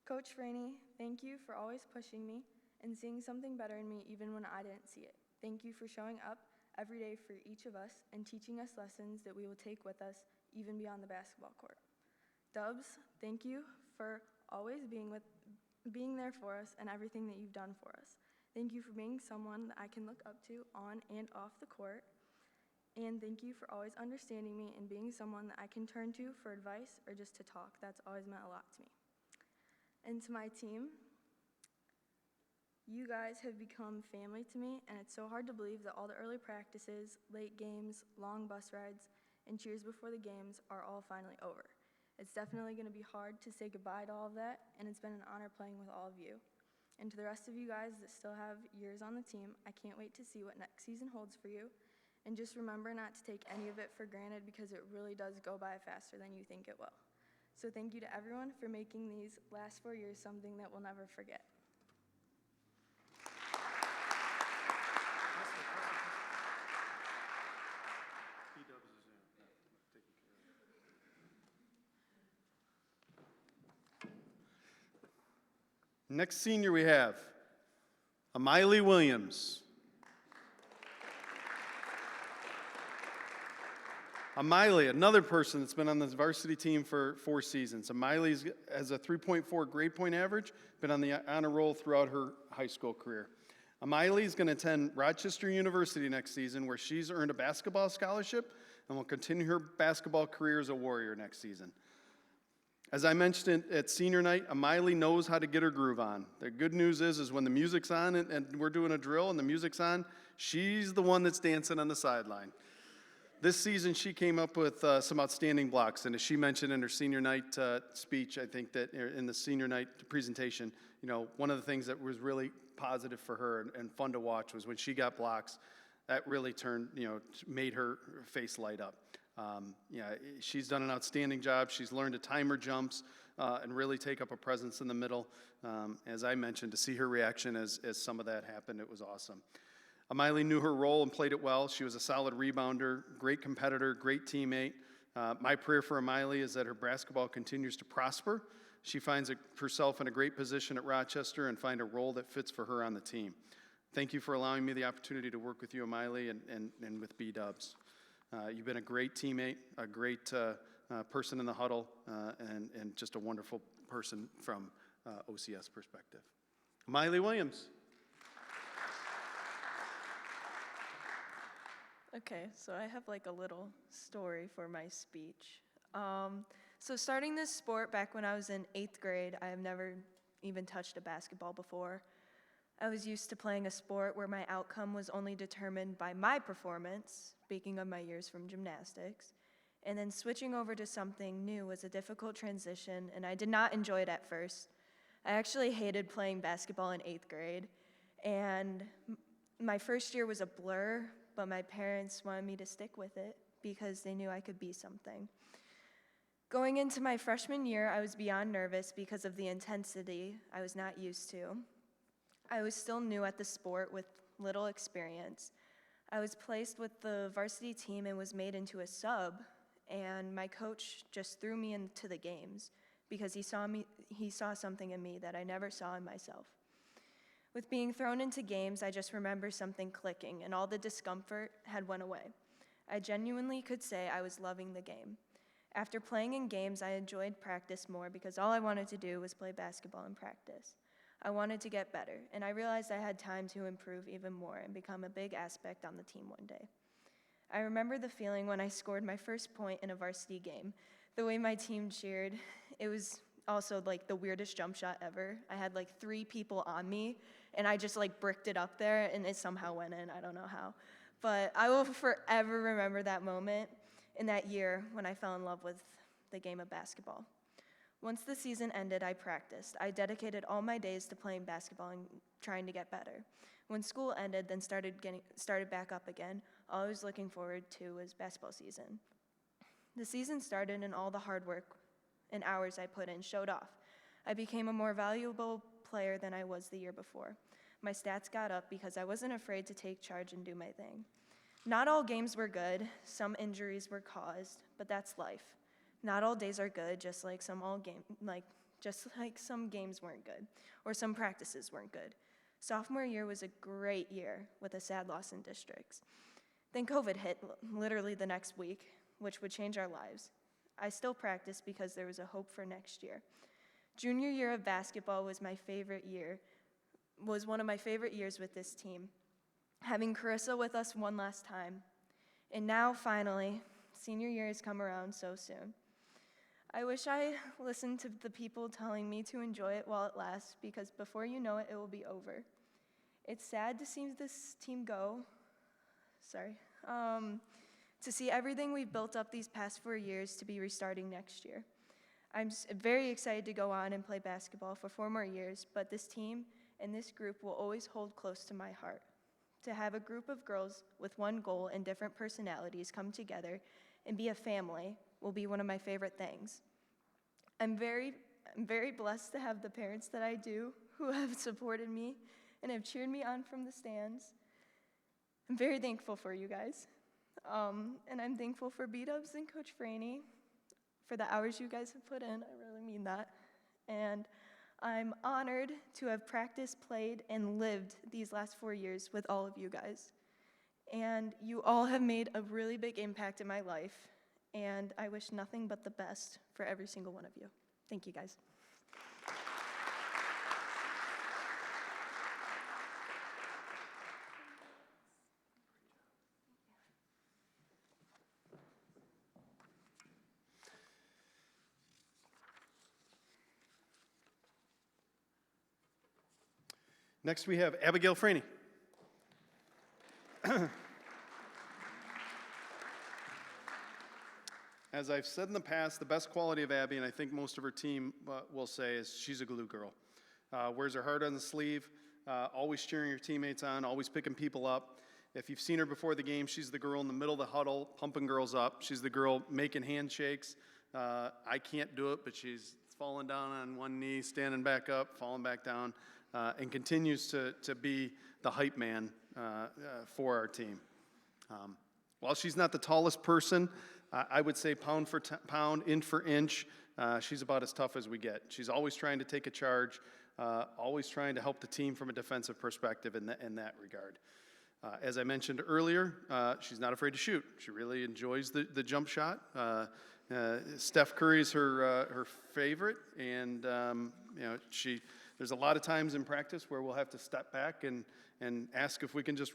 Coach Franny, thank you for always pushing me and seeing something better in me even when I didn't see it. Thank you for showing up every day for each of us and teaching us lessons that we will take with us even beyond the basketball court. Dubs, thank you for always being there for us and everything that you've done for us. Thank you for being someone that I can look up to on and off the court. And thank you for always understanding me and being someone that I can turn to for advice or just to talk. That's always meant a lot to me. And to my team, you guys have become family to me, and it's so hard to believe that all the early practices, late games, long bus rides, and cheers before the games are all finally over. It's definitely going to be hard to say goodbye to all of that, and it's been an honor playing with all of you. And to the rest of you guys that still have years on the team, I can't wait to see what next season holds for you. And just remember not to take any of it for granted because it really does go by faster than you think it will. So thank you to everyone for making these last 4 years something that we'll never forget.
Next senior we have Amiley Williams. Amiley, another person that's been on this varsity team for 4 seasons. Amiley has a 3.4 grade point average, been on the honor roll throughout her high school career. Amiley is going to attend Rochester University next season, where she's earned a basketball scholarship and will continue her basketball career as a Warrior next season. As I mentioned at senior night, Amiley knows how to get her groove on. The good news is when the music's on and we're doing a drill and the music's on, she's the one that's dancing on the sideline. This season, she came up with some outstanding blocks, and as she mentioned in her senior night speech, I think that in the senior night presentation, you know, one of the things that was really positive for her and fun to watch was when she got blocks, that really made her face light up. She's done an outstanding job. She's learned to time her jumps and really take up a presence in the middle. As I mentioned, to see her reaction as some of that happened, it was awesome. Amiley knew her role and played it well. She was a solid rebounder, great competitor, great teammate. My prayer for Amiley is that her basketball continues to prosper. She finds herself in a great position at Rochester and find a role that fits for her on the team. Thank you for allowing me the opportunity to work with you, Amiley, and with B-Dubs. You've been a great teammate, a great person in the huddle, and just a wonderful person from OCS perspective. Amiley Williams.
Okay, so I have like a little story for my speech. So starting this sport back when I was in 8th grade, I have never even touched a basketball before. I was used to playing a sport where my outcome was only determined by my performance, speaking of my years from gymnastics, and then switching over to something new was a difficult transition, and I did not enjoy it at first. I actually hated playing basketball in 8th grade, and my first year was a blur, but my parents wanted me to stick with it because they knew I could be something. Going into my freshman year, I was beyond nervous because of the intensity I was not used to. I was still new at the sport with little experience. I was placed with the varsity team and was made into a sub, and my coach just threw me into the games because he saw something in me that I never saw in myself. With being thrown into games, I just remember something clicking, and all the discomfort had went away. I genuinely could say I was loving the game. After playing in games, I enjoyed practice more because all I wanted to do was play basketball in practice. I wanted to get better, and I realized I had time to improve even more and become a big aspect on the team one day. I remember the feeling when I scored my first point in a varsity game. The way my team cheered, it was also like the weirdest jump shot ever. I had like 3 people on me, and I just like bricked it up there, and it somehow went in. I don't know how. But I will forever remember that moment in that year when I fell in love with the game of basketball. Once the season ended, I practiced. I dedicated all my days to playing basketball and trying to get better. When school ended, then started back up again, all I was looking forward to was basketball season. The season started and all the hard work and hours I put in showed off. I became a more valuable player than I was the year before. My stats got up because I wasn't afraid to take charge and do my thing. Not all games were good, some injuries were caused, but that's life. Not all days are good, just like some games weren't good, or some practices weren't good. Sophomore year was a great year with a sad loss in districts. Then COVID hit literally the next week, which would change our lives. I still practiced because there was a hope for next year. Junior year of basketball was one of my favorite years with this team. Having Carissa with us one last time. And now, finally, senior year has come around so soon. I wish I listened to the people telling me to enjoy it while it lasts, because before you know it, it will be over. It's sad to see this team go. To see everything we've built up these past 4 years to be restarting next year. I'm very excited to go on and play basketball for 4 more years, but this team and this group will always hold close to my heart. To have a group of girls with one goal and different personalities come together and be a family will be one of my favorite things. I'm very blessed to have the parents that I do who have supported me and have cheered me on from the stands. I'm very thankful for you guys. And I'm thankful for B-Dubs and Coach Franny for the hours you guys have put in. I really mean that. And I'm honored to have practiced, played, and lived these last 4 years with all of you guys. And you all have made a really big impact in my life, and I wish nothing but the best for every single one of you. Thank you, guys.
Next, we have Abigail Franny. As I've said in the past, the best quality of Abby, and I think most of her team will say, is she's a glue girl. Wears her heart on the sleeve, always cheering her teammates on, always picking people up. If you've seen her before the game, she's the girl in the middle of the huddle, pumping girls up. She's the girl making handshakes. I can't do it, but she's falling down on one knee, standing back up, falling back down, and continues to be the hype man for our team. While she's not the tallest person, I would say pound for pound, inch for inch, she's about as tough as we get. She's always trying to take a charge, always trying to help the team from a defensive perspective in that regard. As I mentioned earlier, she's not afraid to shoot. She really enjoys the jump shot. Steph Curry's her favorite, and there's a lot of times in practice where we'll have to step back and ask if we can just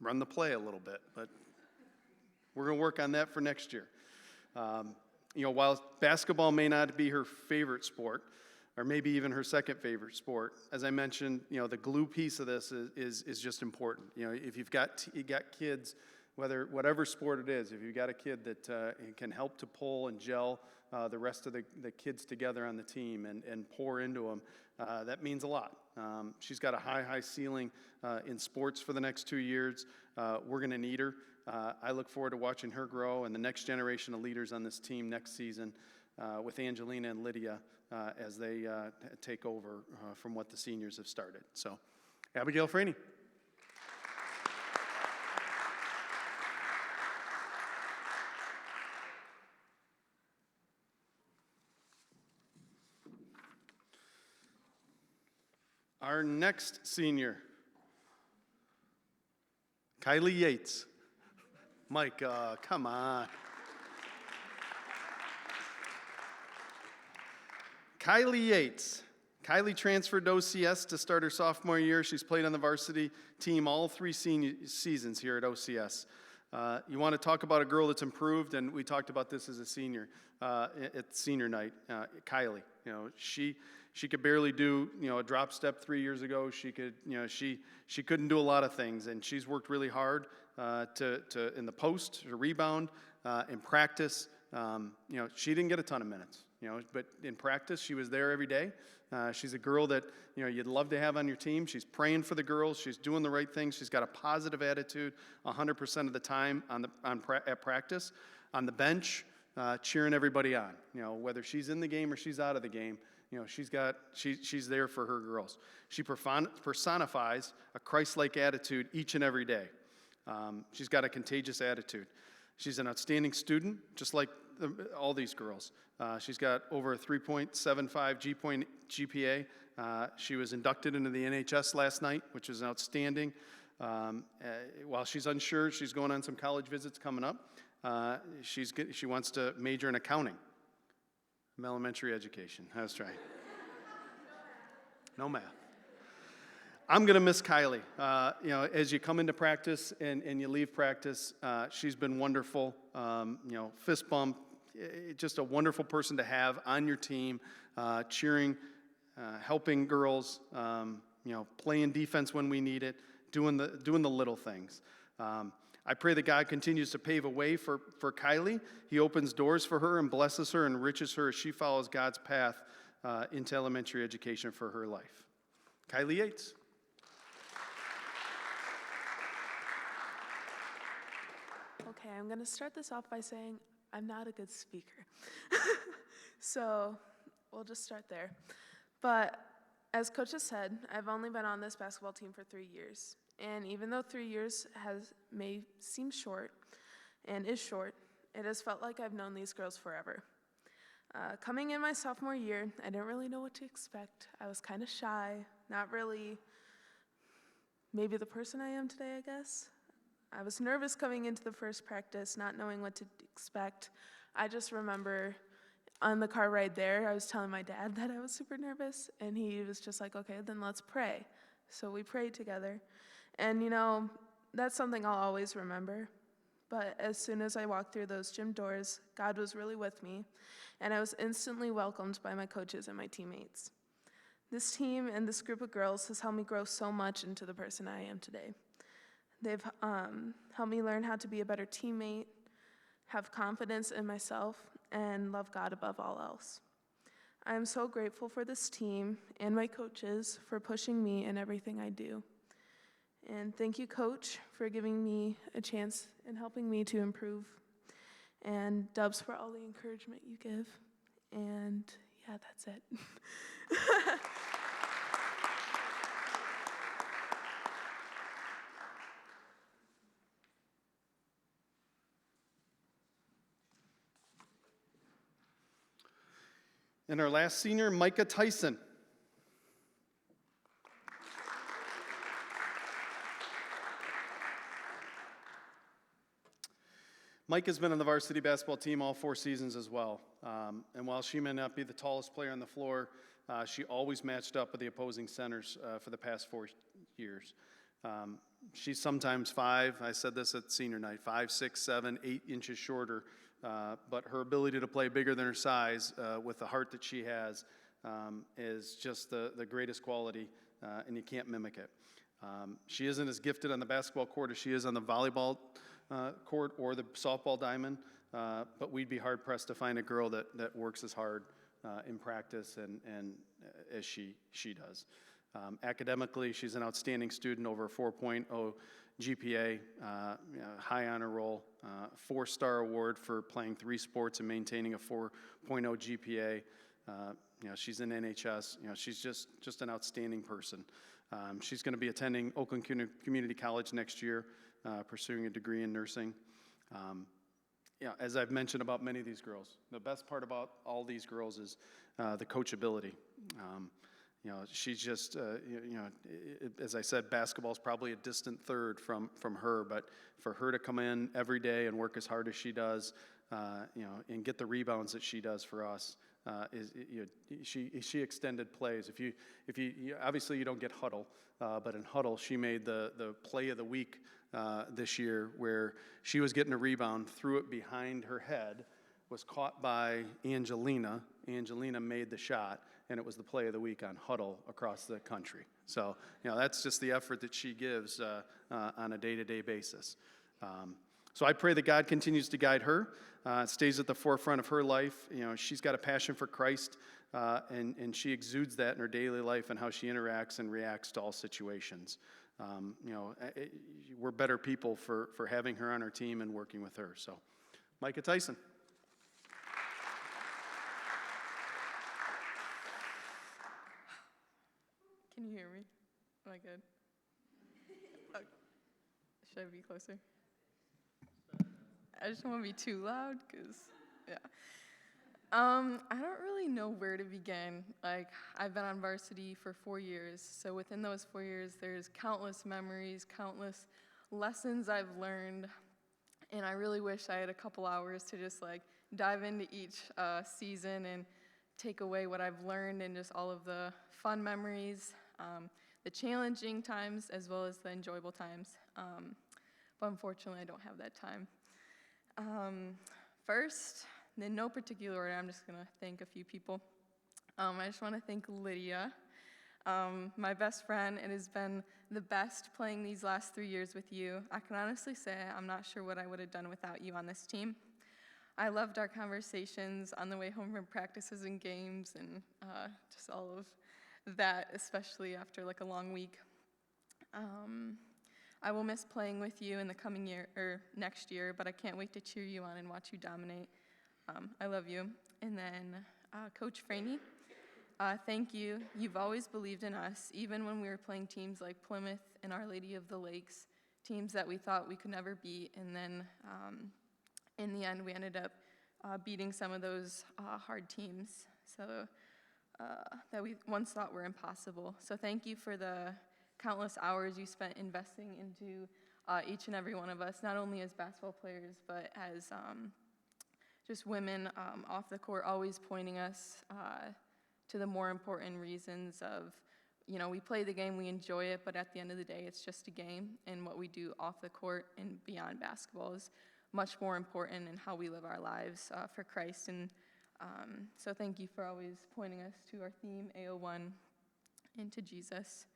run the play a little bit, but we're going to work on that for next year. While basketball may not be her favorite sport, or maybe even her second favorite sport, as I mentioned, the glue piece of this is just important. If you got kids, whatever sport it is, if you've got a kid that can help to pull and gel the rest of the kids together on the team and pour into them, that means a lot. She's got a high ceiling in sports for the next 2 years. We're going to need her. I look forward to watching her grow and the next generation of leaders on this team next season with Angelina and Lydia as they take over from what the seniors have started. So, Abigail Franny. Our next senior, Kylie Yates. Mike, come on. Kylie Yates. Kylie transferred to OCS to start her sophomore year. She's played on the varsity team all 3 seasons here at OCS. You want to talk about a girl that's improved, and we talked about this as a senior at senior night. Kylie, she could barely do a drop step 3 years ago. She couldn't do a lot of things, and she's worked really hard. in the post, to rebound, in practice. She didn't get a ton of minutes, but in practice, she was there every day. She's a girl that, you'd love to have on your team. She's praying for the girls. She's doing the right things. She's got a positive attitude 100% of the time at practice. On the bench, cheering everybody on. Whether she's in the game or she's out of the game, she's there for her girls. She personifies a Christ-like attitude each and every day. She's got a contagious attitude. She's an outstanding student, just like all these girls. She's got over a 3.75 GPA. She was inducted into the NHS last night, which is outstanding. While she's unsure, she's going on some college visits coming up. She wants to major in accounting. Elementary education. That's right. No math. I'm going to miss Kylie. As you come into practice and you leave practice, she's been wonderful. Fist bump, just a wonderful person to have on your team, cheering, helping girls, playing defense when we need it, doing the little things. I pray that God continues to pave a way for Kylie. He opens doors for her and blesses her and enriches her as she follows God's path into elementary education for her life. Kylie Yates.
Okay, I'm going to start this off by saying I'm not a good speaker. So we'll just start there. But as Coach has said, I've only been on this basketball team for 3 years. And even though 3 years may seem short and is short, it has felt like I've known these girls forever. Coming in my sophomore year, I didn't really know what to expect. I was kind of shy, not really maybe the person I am today, I guess. I was nervous coming into the first practice, not knowing what to expect. I just remember on the car ride there, I was telling my dad that I was super nervous, and he was just like, okay, then let's pray. So we prayed together. And, that's something I'll always remember. But as soon as I walked through those gym doors, God was really with me, and I was instantly welcomed by my coaches and my teammates. This team and this group of girls has helped me grow so much into the person I am today. They've helped me learn how to be a better teammate, have confidence in myself, and love God above all else. I am so grateful for this team and my coaches for pushing me in everything I do. And thank you, Coach, for giving me a chance and helping me to improve. And Dubs for all the encouragement you give. And yeah, that's it.
And our last senior, Micah Tyson. Mike has been on the varsity basketball team all 4 seasons as well. And while she may not be the tallest player on the floor, she always matched up with the opposing centers for the past 4 years. She's sometimes 5, I said this at senior night, 5, 6, 7, 8 inches shorter. But her ability to play bigger than her size with the heart that she has is just the greatest quality, and you can't mimic it. She isn't as gifted on the basketball court as she is on the volleyball court or the softball diamond, but we'd be hard-pressed to find a girl that works as hard in practice and as she does. Academically, she's an outstanding student, over a 4.0 GPA, high honor roll, 4-star award for playing 3 sports and maintaining a 4.0 GPA. She's in NHS. She's just an outstanding person. She's going to be attending Oakland Community College next year, pursuing a degree in nursing. As I've mentioned about many of these girls, the best part about all these girls is the coachability. She's just, as I said, basketball is probably a distant third from her, but for her to come in every day and work as hard as she does, and get the rebounds that she does for us, she extended plays. If you obviously you don't get huddle, but in huddle she made the play of the week this year where she was getting a rebound, threw it behind her head, was caught by Angelina. Angelina made the shot, and it was the play of the week on huddle across the country. So, that's just the effort that she gives on a day-to-day basis. So I pray that God continues to guide her, stays at the forefront of her life. You know, she's got a passion for Christ, and she exudes that in her daily life and how she interacts and reacts to all situations. We're better people for having her on our team and working with her. So, Micah Tyson.
Can you hear me? Am I good? Should I be closer? I just don't want to be too loud, because, yeah. I don't really know where to begin. Like, I've been on varsity for 4 years, so within those 4 years, there's countless memories, countless lessons I've learned, and I really wish I had a couple hours to just, like, dive into each season and take away what I've learned and just all of the fun memories, the challenging times, as well as the enjoyable times. But unfortunately, I don't have that time. First, in no particular order, I'm just going to thank a few people. I just want to thank Lydia, my best friend. It has been the best playing these last 3 years with you. I can honestly say I'm not sure what I would have done without you on this team. I loved our conversations on the way home from practices and games and just all of that, especially after like a long week. I will miss playing with you in the coming year or next year, but I can't wait to cheer you on and watch you dominate. I love you. And then Coach Franey, thank you. You've always believed in us, even when we were playing teams like Plymouth and Our Lady of the Lakes, teams that we thought we could never beat. And then in the end, we ended up beating some of those hard teams that we once thought were impossible. So thank you for the countless hours you spent investing into each and every one of us, not only as basketball players, but as just women off the court, always pointing us to the more important reasons of, you know, we play the game, we enjoy it, but at the end of the day, it's just a game, and what we do off the court and beyond basketball is much more important in how we live our lives for Christ. And so thank you for always pointing us to our theme, AO1, and to Jesus.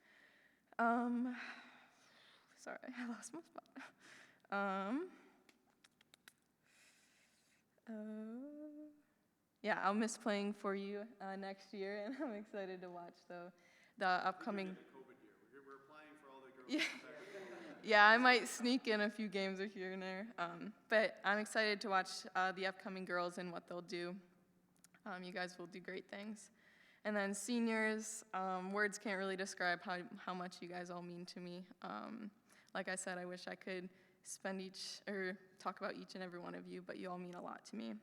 Sorry, I lost my spot. Yeah, I'll miss playing for you next year, and I'm excited to watch the upcoming.
We're applying for all the girls.
Yeah, I might sneak in a few games here and there, but I'm excited to watch the upcoming girls and what they'll do. You guys will do great things. And then seniors, words can't really describe how much you guys all mean to me. Like I said, I wish I could talk about each and every one of you, but you all mean a lot to me.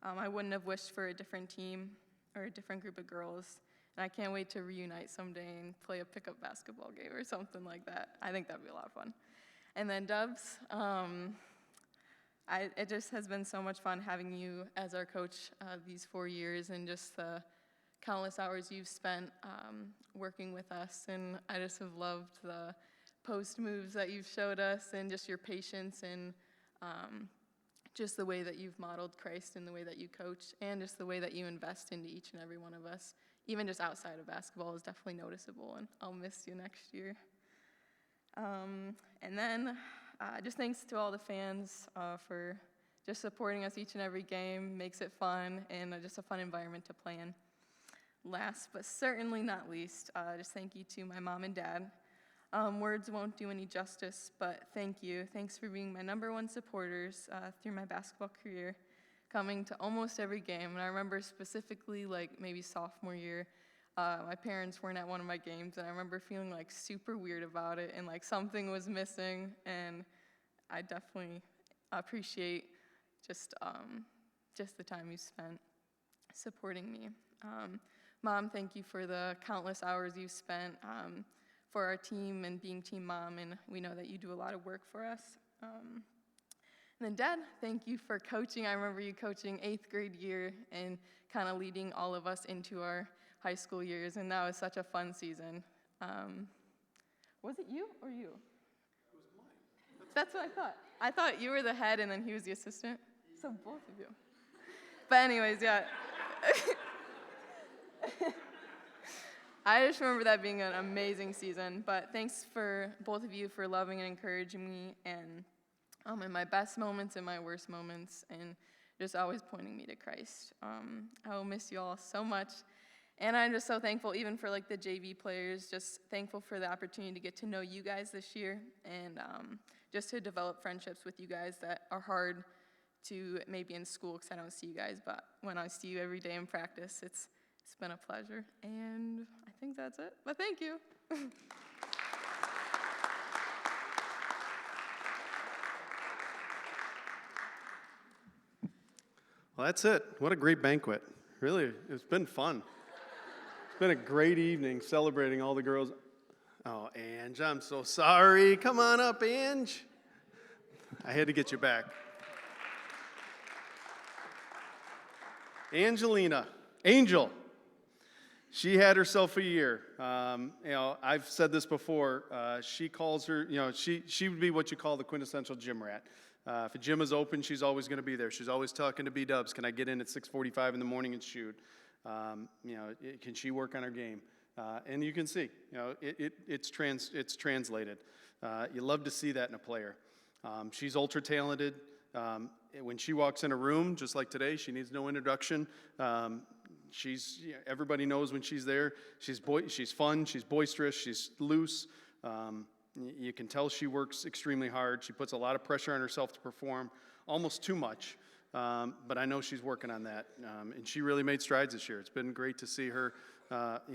I wouldn't have wished for a different team or a different group of girls, and I can't wait to reunite someday and play a pickup basketball game or something like that. I think that'd be a lot of fun. And then Dubs, it just has been so much fun having you as our coach these 4 years, and just the countless hours you've spent working with us, and I just have loved the post moves that you've showed us, and just your patience, and just the way that you've modeled Christ and the way that you coach, and just the way that you invest into each and every one of us, even just outside of basketball, is definitely noticeable, and I'll miss you next year. And then just thanks to all the fans for just supporting us each and every game. Makes it fun, and just a fun environment to play in. Last but certainly not least, just thank you to my mom and dad. Words won't do any justice, but thank you. Thanks for being my #1 supporters through my basketball career, coming to almost every game. And I remember specifically, like maybe sophomore year, my parents weren't at one of my games, and I remember feeling like super weird about it, and like something was missing. And I definitely appreciate just the time you spent supporting me. Mom, thank you for the countless hours you've spent for our team and being team mom, and we know that you do a lot of work for us. And then Dad, thank you for coaching. I remember you coaching 8th grade year and kind of leading all of us into our high school years, and that was such a fun season. Was it you or you?
It was mine.
That's what I thought. I thought you were the head and then he was the assistant. So both of you. But anyways, yeah. I just remember that being an amazing season, but thanks for both of you for loving and encouraging me, and in my best moments and my worst moments, and just always pointing me to Christ. I will miss you all so much. And I'm just so thankful, even for like the JV players, just thankful for the opportunity to get to know you guys this year, and just to develop friendships with you guys that are hard to maybe in school because I don't see you guys, but when I see you every day in practice, it's been a pleasure. And I think that's it, but thank you.
Well, that's it. What a great banquet. Really, it's been fun. It's been a great evening celebrating all the girls. Oh, Ange, I'm so sorry. Come on up, Ange. I had to get you back. Angel. She had herself a year. I've said this before. She calls her, she would be what you call the quintessential gym rat. If a gym is open, she's always going to be there. She's always talking to B-dubs. Can I get in at 6:45 in the morning and shoot? Can she work on her game? And you can see, it's translated. You love to see that in a player. She's ultra talented. When she walks in a room, just like today, she needs no introduction. Everybody knows when she's there. She's fun. She's boisterous. She's loose. You can tell she works extremely hard. She puts a lot of pressure on herself to perform, almost too much. But I know she's working on that, and she really made strides this year. It's been great to see her,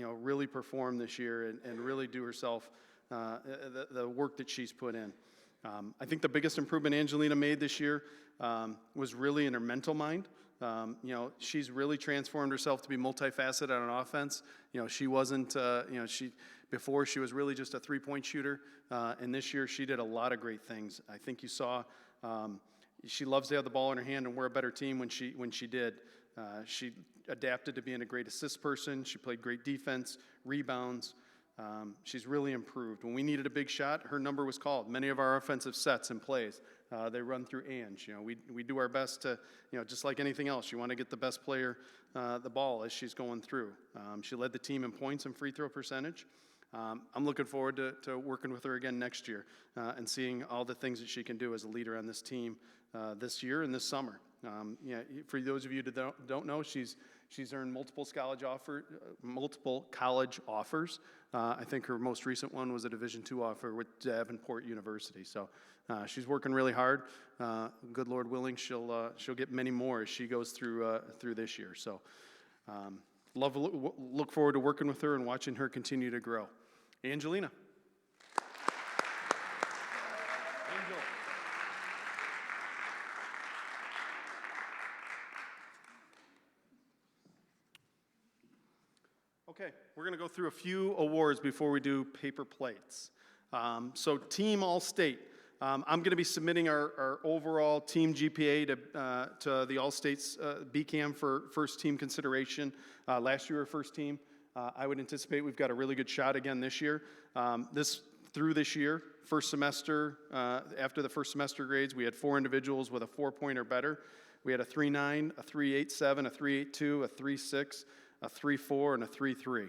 really perform this year and really do herself the work that she's put in. I think the biggest improvement Angelina made this year was really in her mental mind. She's really transformed herself to be multifaceted on offense. She wasn't, before she was really just a three-point shooter, and this year she did a lot of great things. I think you saw she loves to have the ball in her hand, and we're a better team when she did. She adapted to being a great assist person. She played great defense, rebounds. She's really improved. When we needed a big shot, her number was called. Many of our offensive sets and plays, they run through Ange. We do our best to, just like anything else, you want to get the best player the ball as she's going through. She led the team in points and free throw percentage. I'm looking forward to working with her again next year and seeing all the things that she can do as a leader on this team this year and this summer. For those of you that don't know, she's earned multiple college offers. I think her most recent one was a Division II offer with Davenport University. So she's working really hard. Good Lord willing, she'll get many more as she goes through this year. So look forward to working with her and watching her continue to grow. Angelina. Angel. Okay, we're going to go through a few awards before we do paper plates. So Team All-State. I'm going to be submitting our overall team GPA to the All-States BCAM for first team consideration. Last year, our first team. I would anticipate we've got a really good shot again this year. Through this year, first semester, after the first semester grades, we had 4 individuals with a 4-point or better. We had a 3.9, a 3.87, a 3.82, a 3.6, a 3.4, and a 3.3.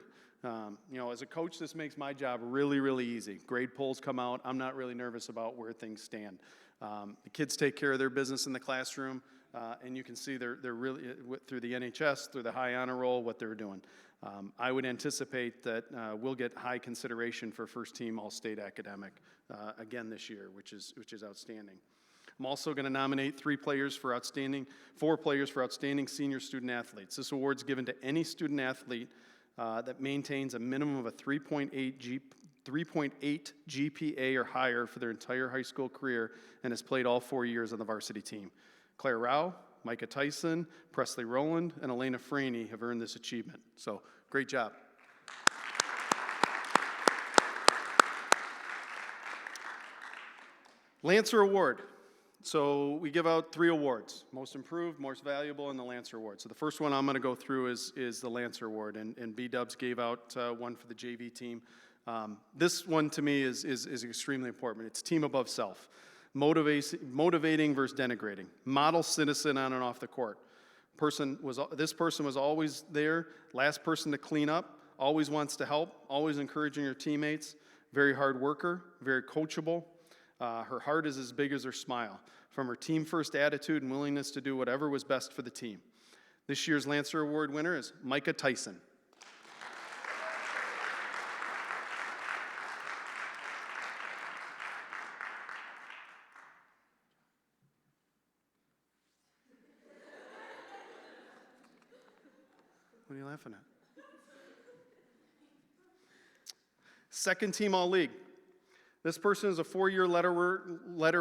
As a coach, this makes my job really, really easy. Grade polls come out. I'm not really nervous about where things stand. The kids take care of their business in the classroom, and you can see they're really, through the NHS, through the high honor roll, what they're doing. I would anticipate that we'll get high consideration for first team All-State academic again this year, which is outstanding. I'm also going to nominate 4 players for outstanding senior student athletes. This award's given to any student athlete that maintains a minimum of a 3.8 GPA or higher for their entire high school career and has played all 4 years on the varsity team. Claire Rao, Micah Tyson, Presley Rowland, and Elena Franey have earned this achievement. So, great job. Lancer Award. So we give out 3 awards: most improved, most valuable, and the Lancer Award. So the first one I'm going to go through is the Lancer Award, and B-Dubs gave out one for the JV team. This one to me is extremely important. It's team above self, motivating versus denigrating, model citizen on and off the court. This person was always there, last person to clean up, always wants to help, always encouraging her teammates, very hard worker, very coachable. Her heart is as big as her smile, from her team-first attitude and willingness to do whatever was best for the team. This year's Lancer Award winner is Micah Tyson. What are you laughing at? Second team All-League. This person is a 4-year letter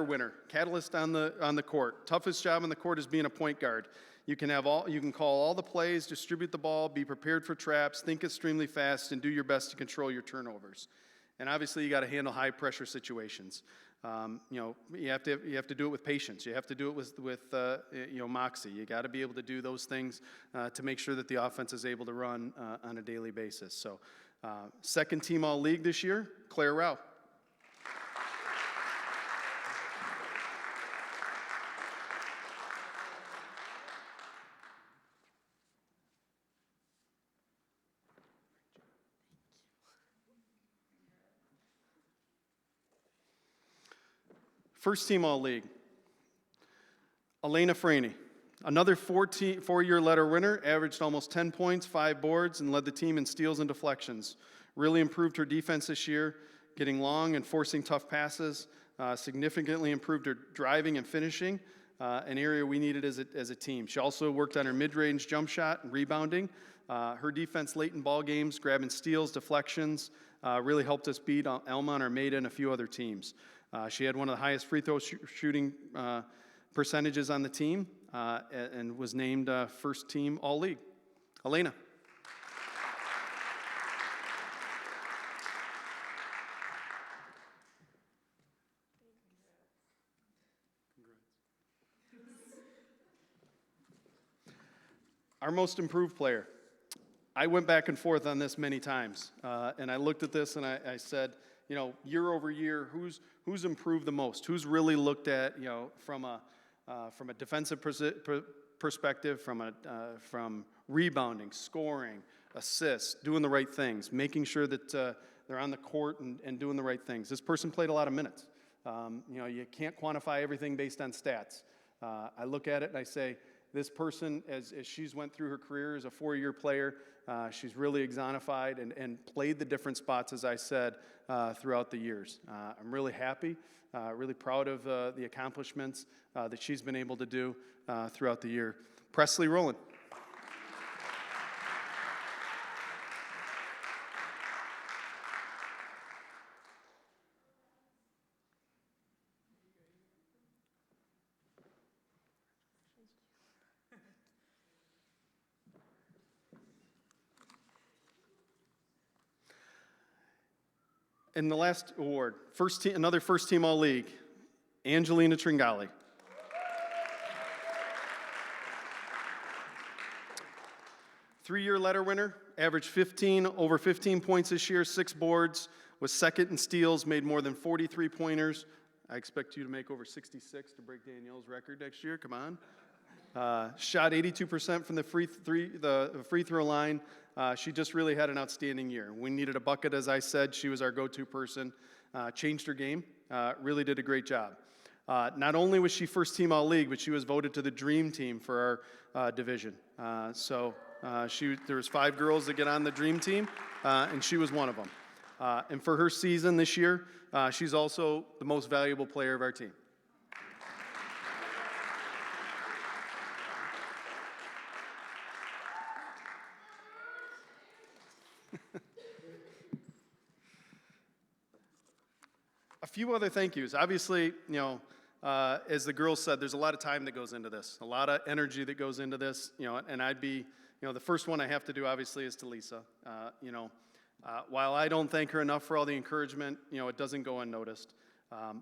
winner, catalyst on the court. Toughest job on the court is being a point guard. You can call all the plays, distribute the ball, be prepared for traps, think extremely fast, and do your best to control your turnovers. And obviously, you got to handle high pressure situations. You have to do it with patience. You have to do it with moxie. You got to be able to do those things to make sure that the offense is able to run on a daily basis. So, second team All-League this year, Claire Rao. First team All-League, Elena Franey. Another 4-year letter winner, averaged almost 10 points, 5 boards, and led the team in steals and deflections. Really improved her defense this year, getting long and forcing tough passes. Significantly improved her driving and finishing, an area we needed as a team. She also worked on her mid-range jump shot and rebounding. Her defense late in ball games, grabbing steals, deflections, really helped us beat Elma and Armada and a few other teams. She had one of the highest free throw shooting percentages on the team and was named first team All-League. Elena. Our most improved player. I went back and forth on this many times, and I looked at this and I said, year over year, who's improved the most? Who's really looked at, from a defensive perspective, from rebounding, scoring, assists, doing the right things, making sure that they're on the court and doing the right things. This person played a lot of minutes. You can't quantify everything based on stats. I look at it and I say, this person, as she's went through her career as a 4-year player, she's really exonified and played the different spots, as I said, throughout the years. I'm really happy, really proud of the accomplishments that she's been able to do throughout the year. Presley Rowland. And the last award, another first team All-League, Angelina Tringali. Three-year letter winner, averaged over 15 points this year, 6 boards, was second in steals, made more than 43 pointers. I expect you to make over 66 to break Danielle's record next year, come on. Shot 82% from the free throw line. She just really had an outstanding year. We needed a bucket, as I said. She was our go-to person. Changed her game. Really did a great job. Not only was she first team All-League, but she was voted to the Dream Team for our division. There was 5 girls that get on the Dream Team, and she was one of them. And for her season this year, she's also the most valuable player of our team. A few other thank yous. Obviously, as the girls said, there's a lot of time that goes into this, a lot of energy that goes into this, and I'd be, the first one I have to do, obviously, is to Lisa. While I don't thank her enough for all the encouragement, it doesn't go unnoticed.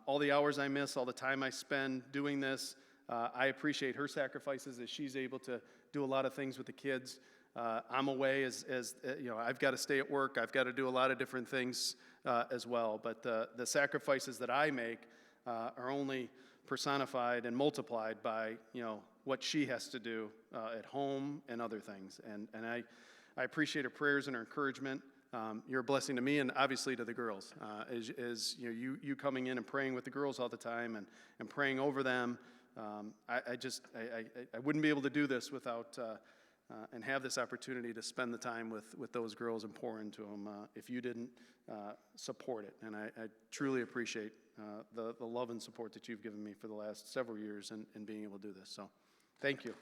All the hours I miss, all the time I spend doing this, I appreciate her sacrifices as she's able to do a lot of things with the kids. I'm away as I've got to stay at work. I've got to do a lot of different things as well. But the sacrifices that I make are only personified and multiplied by, what she has to do at home and other things. And I appreciate her prayers and her encouragement. you're a blessing to me and obviously to the girls. As you know, you coming in and praying with the girls all the time and praying over them. I wouldn't be able to do this without and have this opportunity to spend the time with those girls and pour into them if you didn't support it. And I truly appreciate the love and support that you've given me for the last several years in being able to do this. So thank you.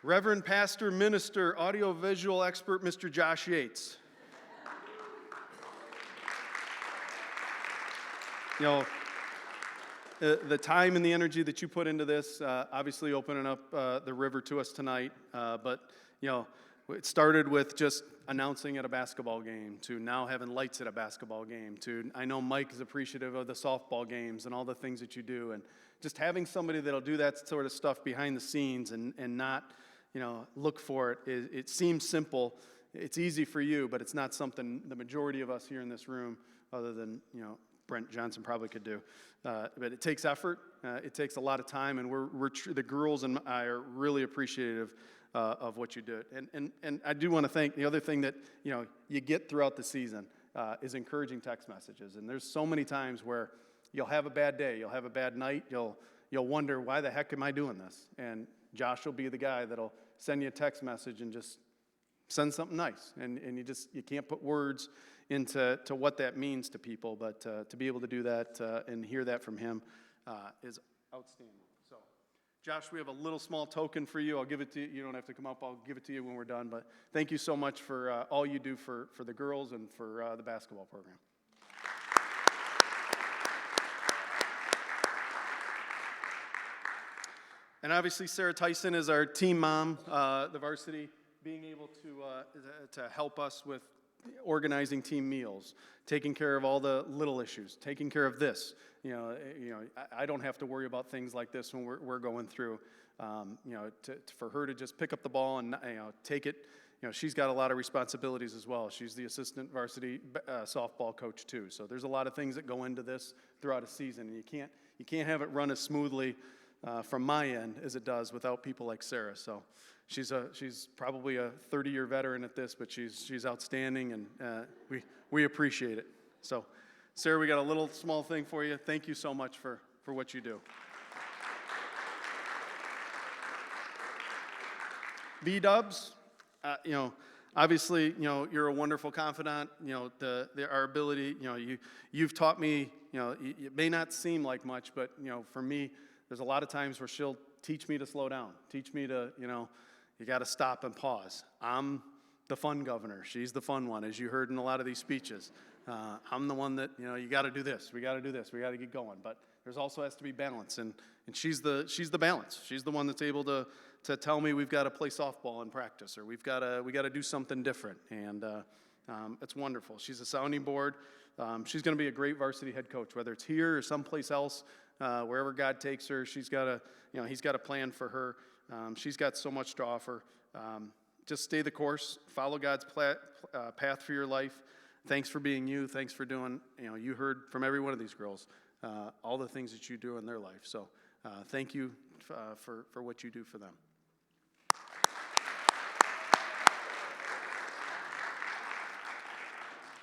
Reverend Pastor, Minister, Audiovisual Expert, Mr. Josh Yates. You know, the time and the energy that you put into this, obviously opening up the river to us tonight, but, you know, it started with just announcing at a basketball game to now having lights at a basketball game to, I know Mike is appreciative of the softball games and all the things that you do, and just having somebody that'll do that sort of stuff behind the scenes and not, you know, look for it. It seems simple. It's easy for you, but it's not something the majority of us here in this room, other than, you know, Brent Johnson probably could do. But it takes effort. It takes a lot of time, and the girls and I are really appreciative of what you do. And I do want to thank, the other thing that, you know, you get throughout the season is encouraging text messages. And there's so many times where you'll have a bad day, you'll have a bad night, you'll wonder, why the heck am I doing this? And Josh will be the guy that'll send you a text message and just send something nice. And you can't put words into what that means to people, but to be able to do that and hear that from him is outstanding. So, Josh, we have a little small token for you. I'll give it to you. You don't have to come up. I'll give it to you when we're done. But thank you so much for all you do for the girls and for the basketball program. And obviously, Sarah Tyson is our team mom, the varsity, being able to help us with organizing team meals, taking care of all the little issues, taking care of this. You know, I don't have to worry about things like this when we're going through. You know, for her to just pick up the ball and, you know, take it. You know, she's got a lot of responsibilities as well. She's the assistant varsity softball coach too. So there's a lot of things that go into this throughout a season, and you can't have it run as smoothly from my end as it does without people like Sarah. So she's probably a 30-year veteran at this, but she's outstanding, and we appreciate it. So, Sarah, we got a little small thing for you. Thank you so much for what you do. B-dubs, you know, obviously, you know, you're a wonderful confidant. You know, our ability, you know, you've taught me, you know, it may not seem like much, but, you know, for me, there's a lot of times where she'll teach me to slow down, teach me to, you know, you got to stop and pause. I'm the fun governor. She's the fun one, as you heard in a lot of these speeches. I'm the one that, you know, you got to do this. We got to do this. We got to get going. But there's also has to be balance, and she's the balance. She's the one that's able to tell me we've got to play softball in practice, or we got to do something different, and it's wonderful. She's a sounding board. She's going to be a great varsity head coach, whether it's here or someplace else. Wherever God takes her, he's got a plan for her. She's got so much to offer. Just stay the course, follow God's path for your life. Thanks for being you. Thanks for doing, you know, you heard from every one of these girls, all the things that you do in their life. So thank you for what you do for them.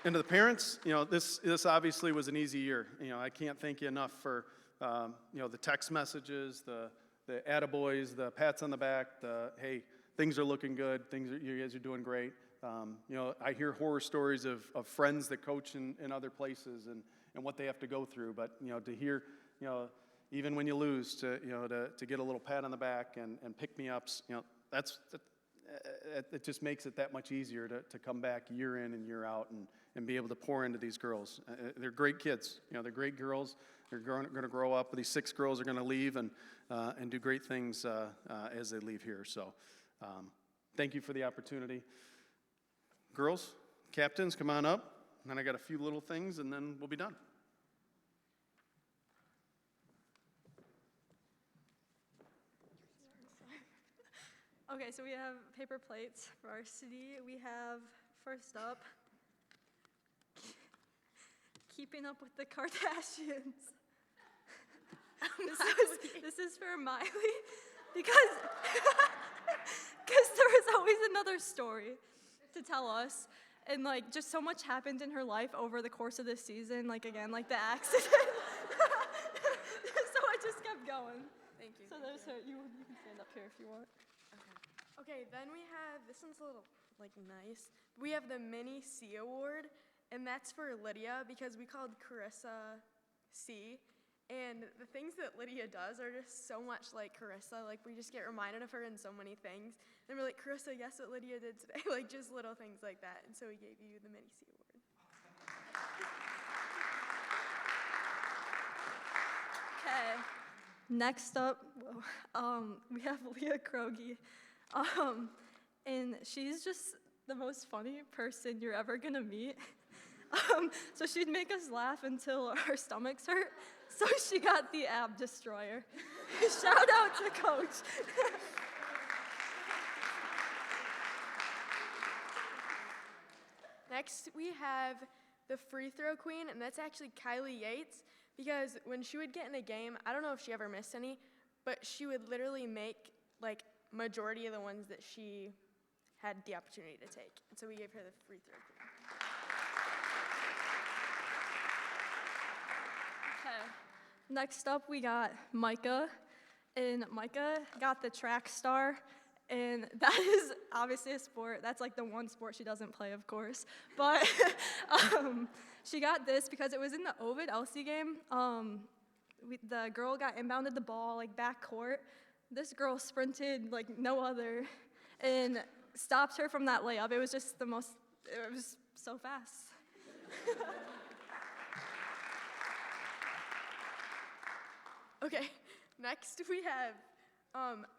And to the parents, you know, this obviously was an easy year. You know, I can't thank you enough for, you know, the text messages, the attaboys, the pats on the back, the, hey, things are looking good, you guys are doing great. You know, I hear horror stories of friends that coach in other places and what they have to go through. But, you know, to hear, you know, even when you lose, to get a little pat on the back and pick-me-ups, you know, it just makes it that much easier to come back year in and year out and be able to pour into these girls. They're great kids. You know, they're great girls. They're going to grow up. These 6 girls are going to leave and do great things as they leave here. So thank you for the opportunity. Girls, captains, come on up. And then I got a few little things, and then we'll be done.
Okay, so we have paper plates for our city. We have, first up, Keeping Up with the Kardashians. This is for Miley, because always another story to tell us. And like just so much happened in her life over the course of this season, like again, like the accident. So I just kept going.
Thank you.
So there's her. You can stand up here if you want.
Okay, then we have, this one's a little, like, nice. We have the Mini C Award, and that's for Lydia because we called Carissa C. And the things that Lydia does are just so much like Carissa. Like, we just get reminded of her in so many things. And we're like, Carissa, guess what Lydia did today? Like, just little things like that. And so we gave you the Mini C Award.
Okay. Next up, we have Leah Krogi. And she's just the most funny person you're ever gonna meet. So she'd make us laugh until our stomachs hurt. So she got the ab destroyer. Shout out to Coach.
Next, we have the free throw queen, and that's actually Kylie Yates, because when she would get in a game, I don't know if she ever missed any, but she would literally make, like, majority of the ones that she had the opportunity to take. And so we gave her the free throw queen.
Okay. Next up, we got Micah. And Micah got the track star. And that is obviously a sport. That's like the one sport she doesn't play, of course. But she got this because it was in the Ovid Elsie game. The girl got inbounded the ball, like back court. This girl sprinted like no other and stopped her from that layup. It was just it was so fast.
Okay, next we have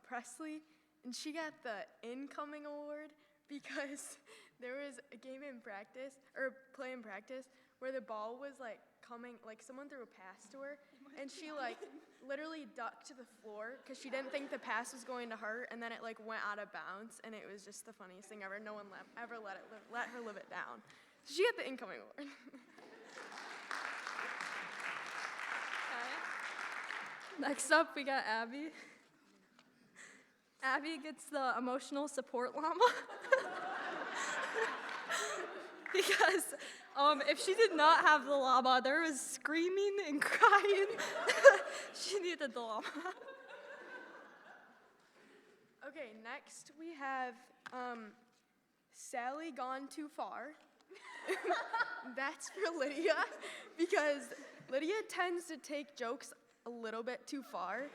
Presley, and she got the incoming award because there was a game in practice, or play in practice, where the ball was like coming, like someone threw a pass to her, and she like literally ducked to the floor because she didn't think the pass was going to her, and then it like went out of bounds, and it was just the funniest thing ever. No one ever let her live it down. So she got the incoming award.
Next up, we got Abby. Abby gets the emotional support llama. Because if she did not have the llama, there was screaming and crying. She needed the llama.
Okay, next we have Sally Gone Too Far. That's for Lydia, because Lydia tends to take jokes a little bit too far.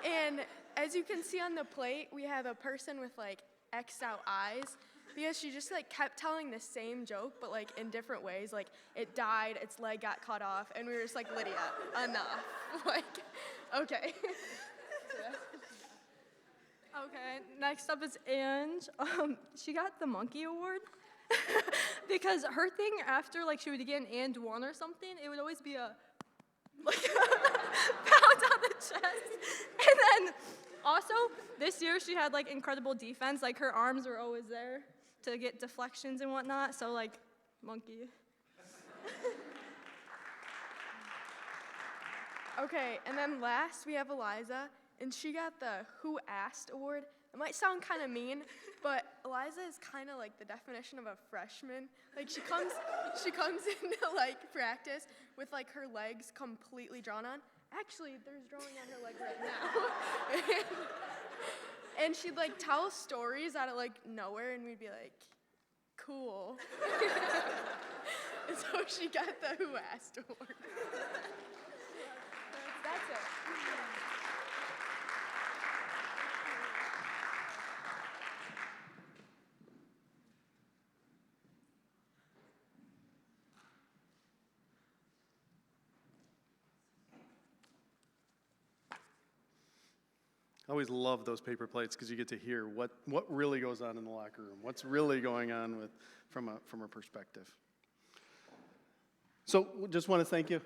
And as you can see on the plate, we have a person with like X'd out eyes, because she just like kept telling the same joke, but like in different ways. Like it died, its leg got cut off, and we were just like, Lydia, enough. Like, okay.
Okay, next up is Ange. She got the monkey award because her thing after like she would get an and one or something, it would always be a like pound on the chest. And then also this year she had like incredible defense. Like her arms were always there to get deflections and whatnot. So like monkey.
Okay, and then last we have Eliza, and she got the Who Asked award. It might sound kind of mean, but Eliza is kind of like the definition of a freshman. Like she comes into like practice with like her legs completely drawn on. Actually, there's drawing on her leg right now. And she'd like tell stories out of like nowhere, and we'd be like, cool. And so she got the Who Asked award. That's it.
I always love those paper plates because you get to hear what really goes on in the locker room, what's really going on from a perspective. So just want to thank you.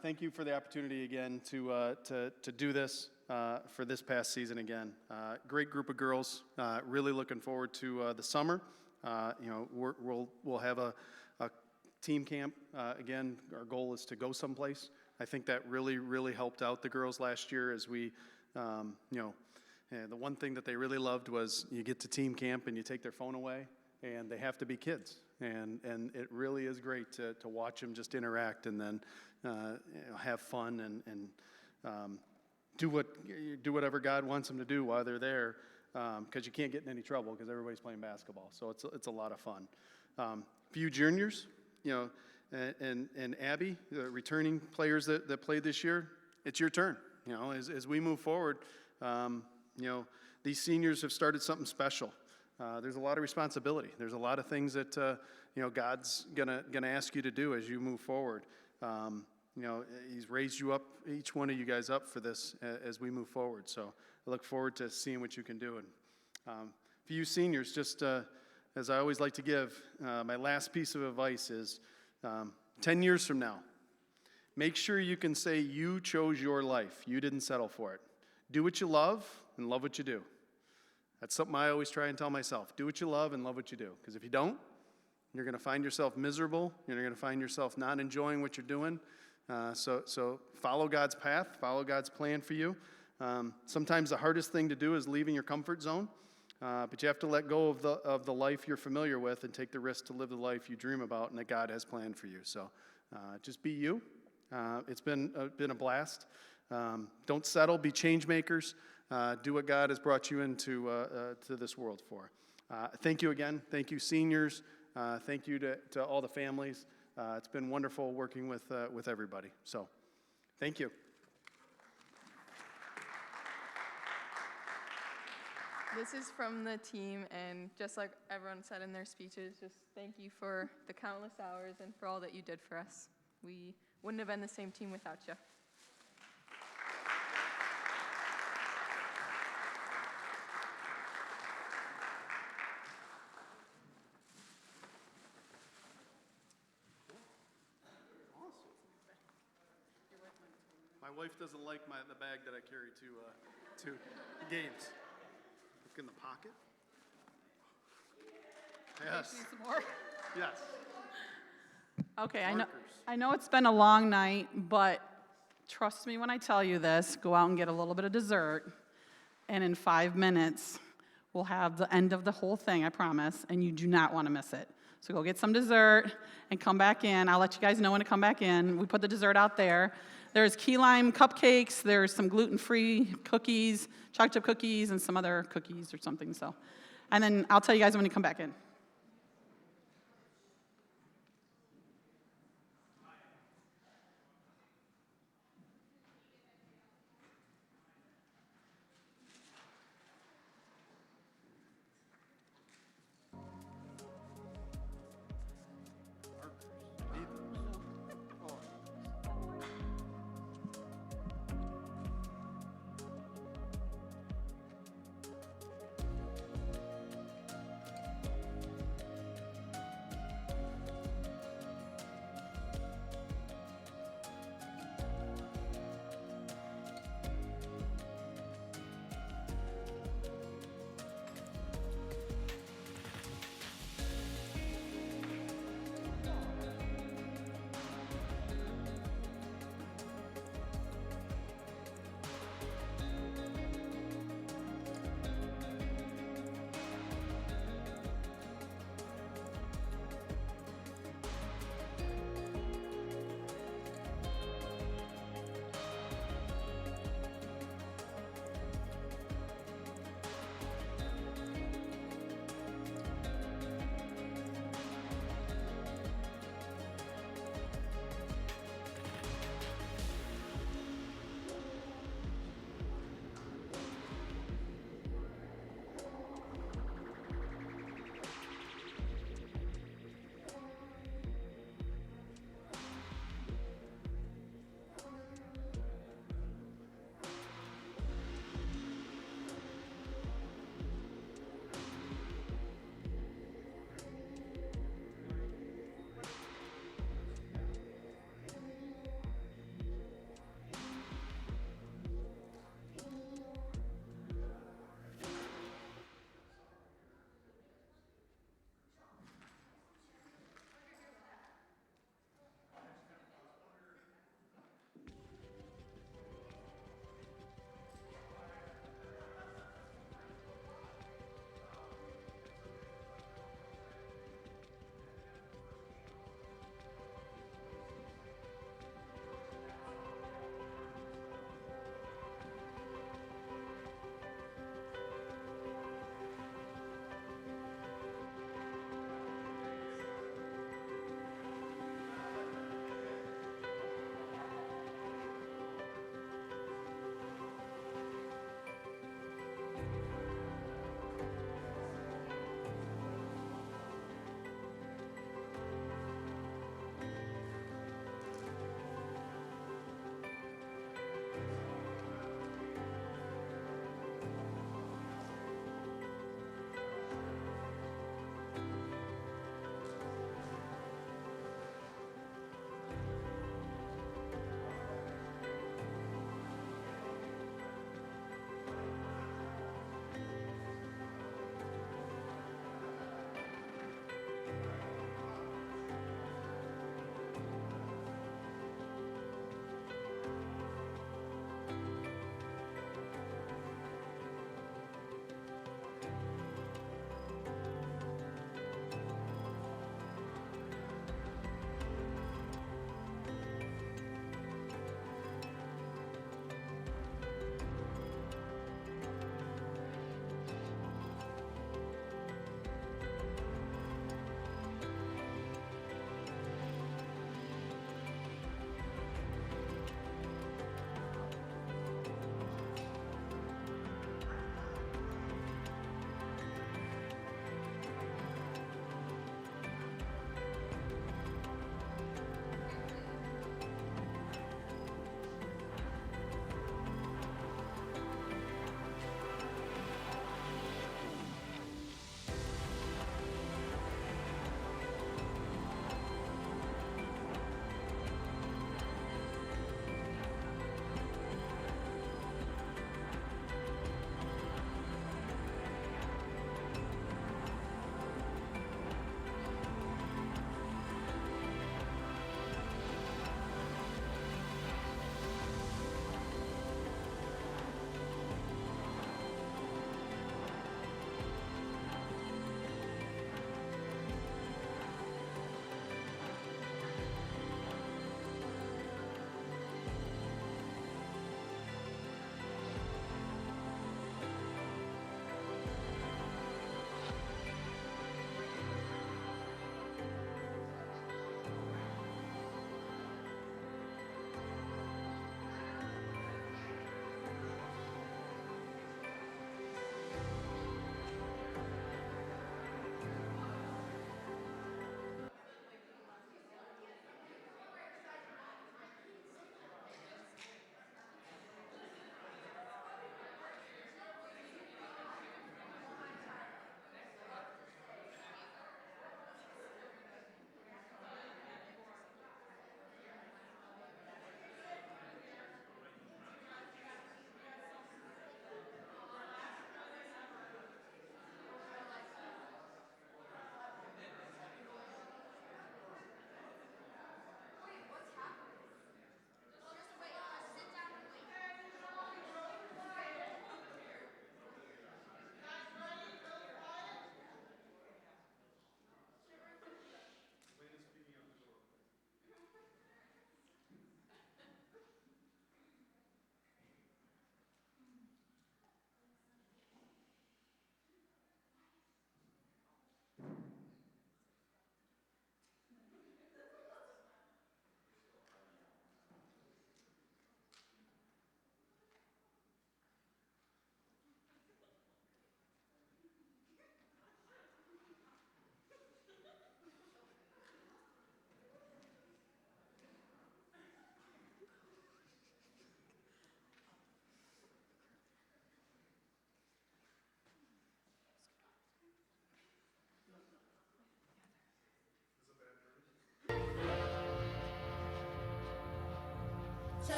Thank you for the opportunity again to do this for this past season again. Great group of girls. Really looking forward to the summer. We'll have a team camp. Again, our goal is to go someplace. I think that really helped out the girls last year as we, And the one thing that they really loved was you get to team camp and you take their phone away, and they have to be kids. And it really is great to watch them just interact and then have fun and do whatever God wants them to do while they're there, because you can't get in any trouble because everybody's playing basketball. So it's a lot of fun. For you juniors, and Abby, the returning players that played this year, it's your turn. As we move forward, these seniors have started something special. There's a lot of responsibility. There's a lot of things that God's gonna ask you to do as you move forward. He's raised you up, each one of you guys up for this as we move forward. So I look forward to seeing what you can do. And for you seniors, just as I always like to give, my last piece of advice is 10 years from now, make sure you can say you chose your life. You didn't settle for it. Do what you love and love what you do. That's something I always try and tell myself. Do what you love and love what you do. Because if you don't, you're going to find yourself miserable. You're going to find yourself not enjoying what you're doing. So follow God's path. Follow God's plan for you. Sometimes the hardest thing to do is leaving your comfort zone. But you have to let go of the life you're familiar with and take the risk to live the life you dream about and that God has planned for you. So just be you. It's been a blast. Don't settle. Be change makers. Do what God has brought you into to this world for. Thank you again. Thank you, seniors. Thank you to all the families. It's been wonderful working with everybody. So, thank you.
This is from the team, and just like everyone said in their speeches, just thank you for the countless hours and for all that you did for us. We wouldn't have been the same team without you.
My wife doesn't like the bag that I carry to games. Look in the pocket. Yes.
Need some more?
Yes.
Okay,
Markers.
I know it's been a long night, but trust me when I tell you this, go out and get a little bit of dessert, and in 5 minutes, we'll have the end of the whole thing, I promise, and you do not want to miss it. So go get some dessert and come back in. I'll let you guys know when to come back in. We put the dessert out there. There's key lime cupcakes, there's some gluten-free cookies, chocolate chip cookies, and some other cookies or something, so. And then I'll tell you guys when to come back in.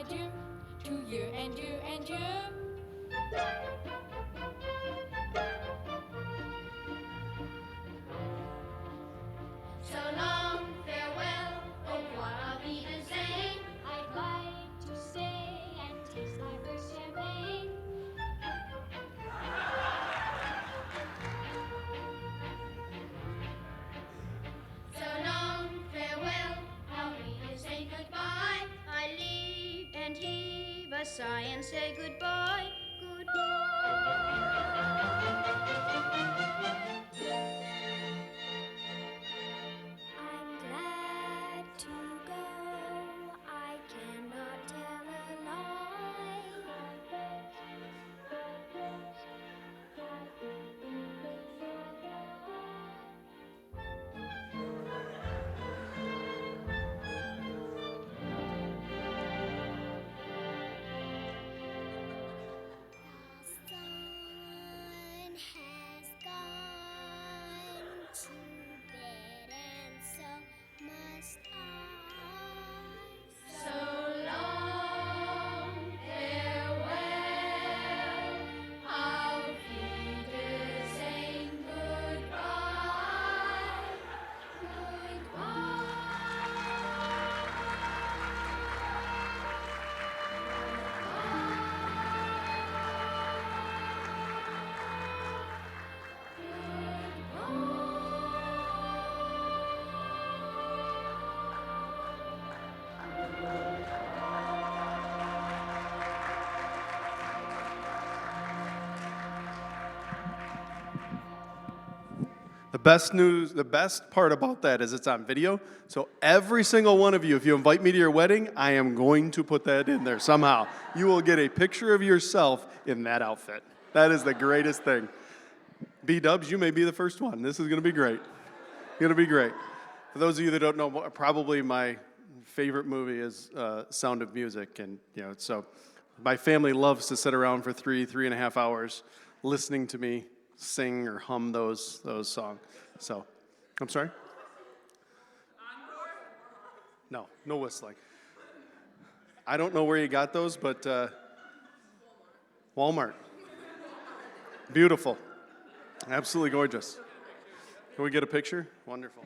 adieu to you and you and you. So long, farewell, au revoir, auf Wiedersehen. I'd like to stay and taste my first champagne. So long, farewell, auf Wiedersehen, goodbye. I leave and heave a sigh and say goodbye, I'm glad to go. I cannot tell a lie. The sun has gone to bed, and so must I. So long, farewell, auf Wiedersehen, goodbye,
The best part about that is it's on video. So every single one of you, if you invite me to your wedding, I am going to put that in there somehow. You will get a picture of yourself in that outfit. That is the greatest thing. B-dubs, you may be the first one. This is going to be great. Going to be great. For those of you that don't know, probably my favorite movie is Sound of Music, and so my family loves to sit around for 3.5 hours listening to me sing or hum those songs. So, I'm sorry? No whistling. I don't know where you got those, but Walmart. Beautiful. Absolutely gorgeous. Can we get a picture? Wonderful.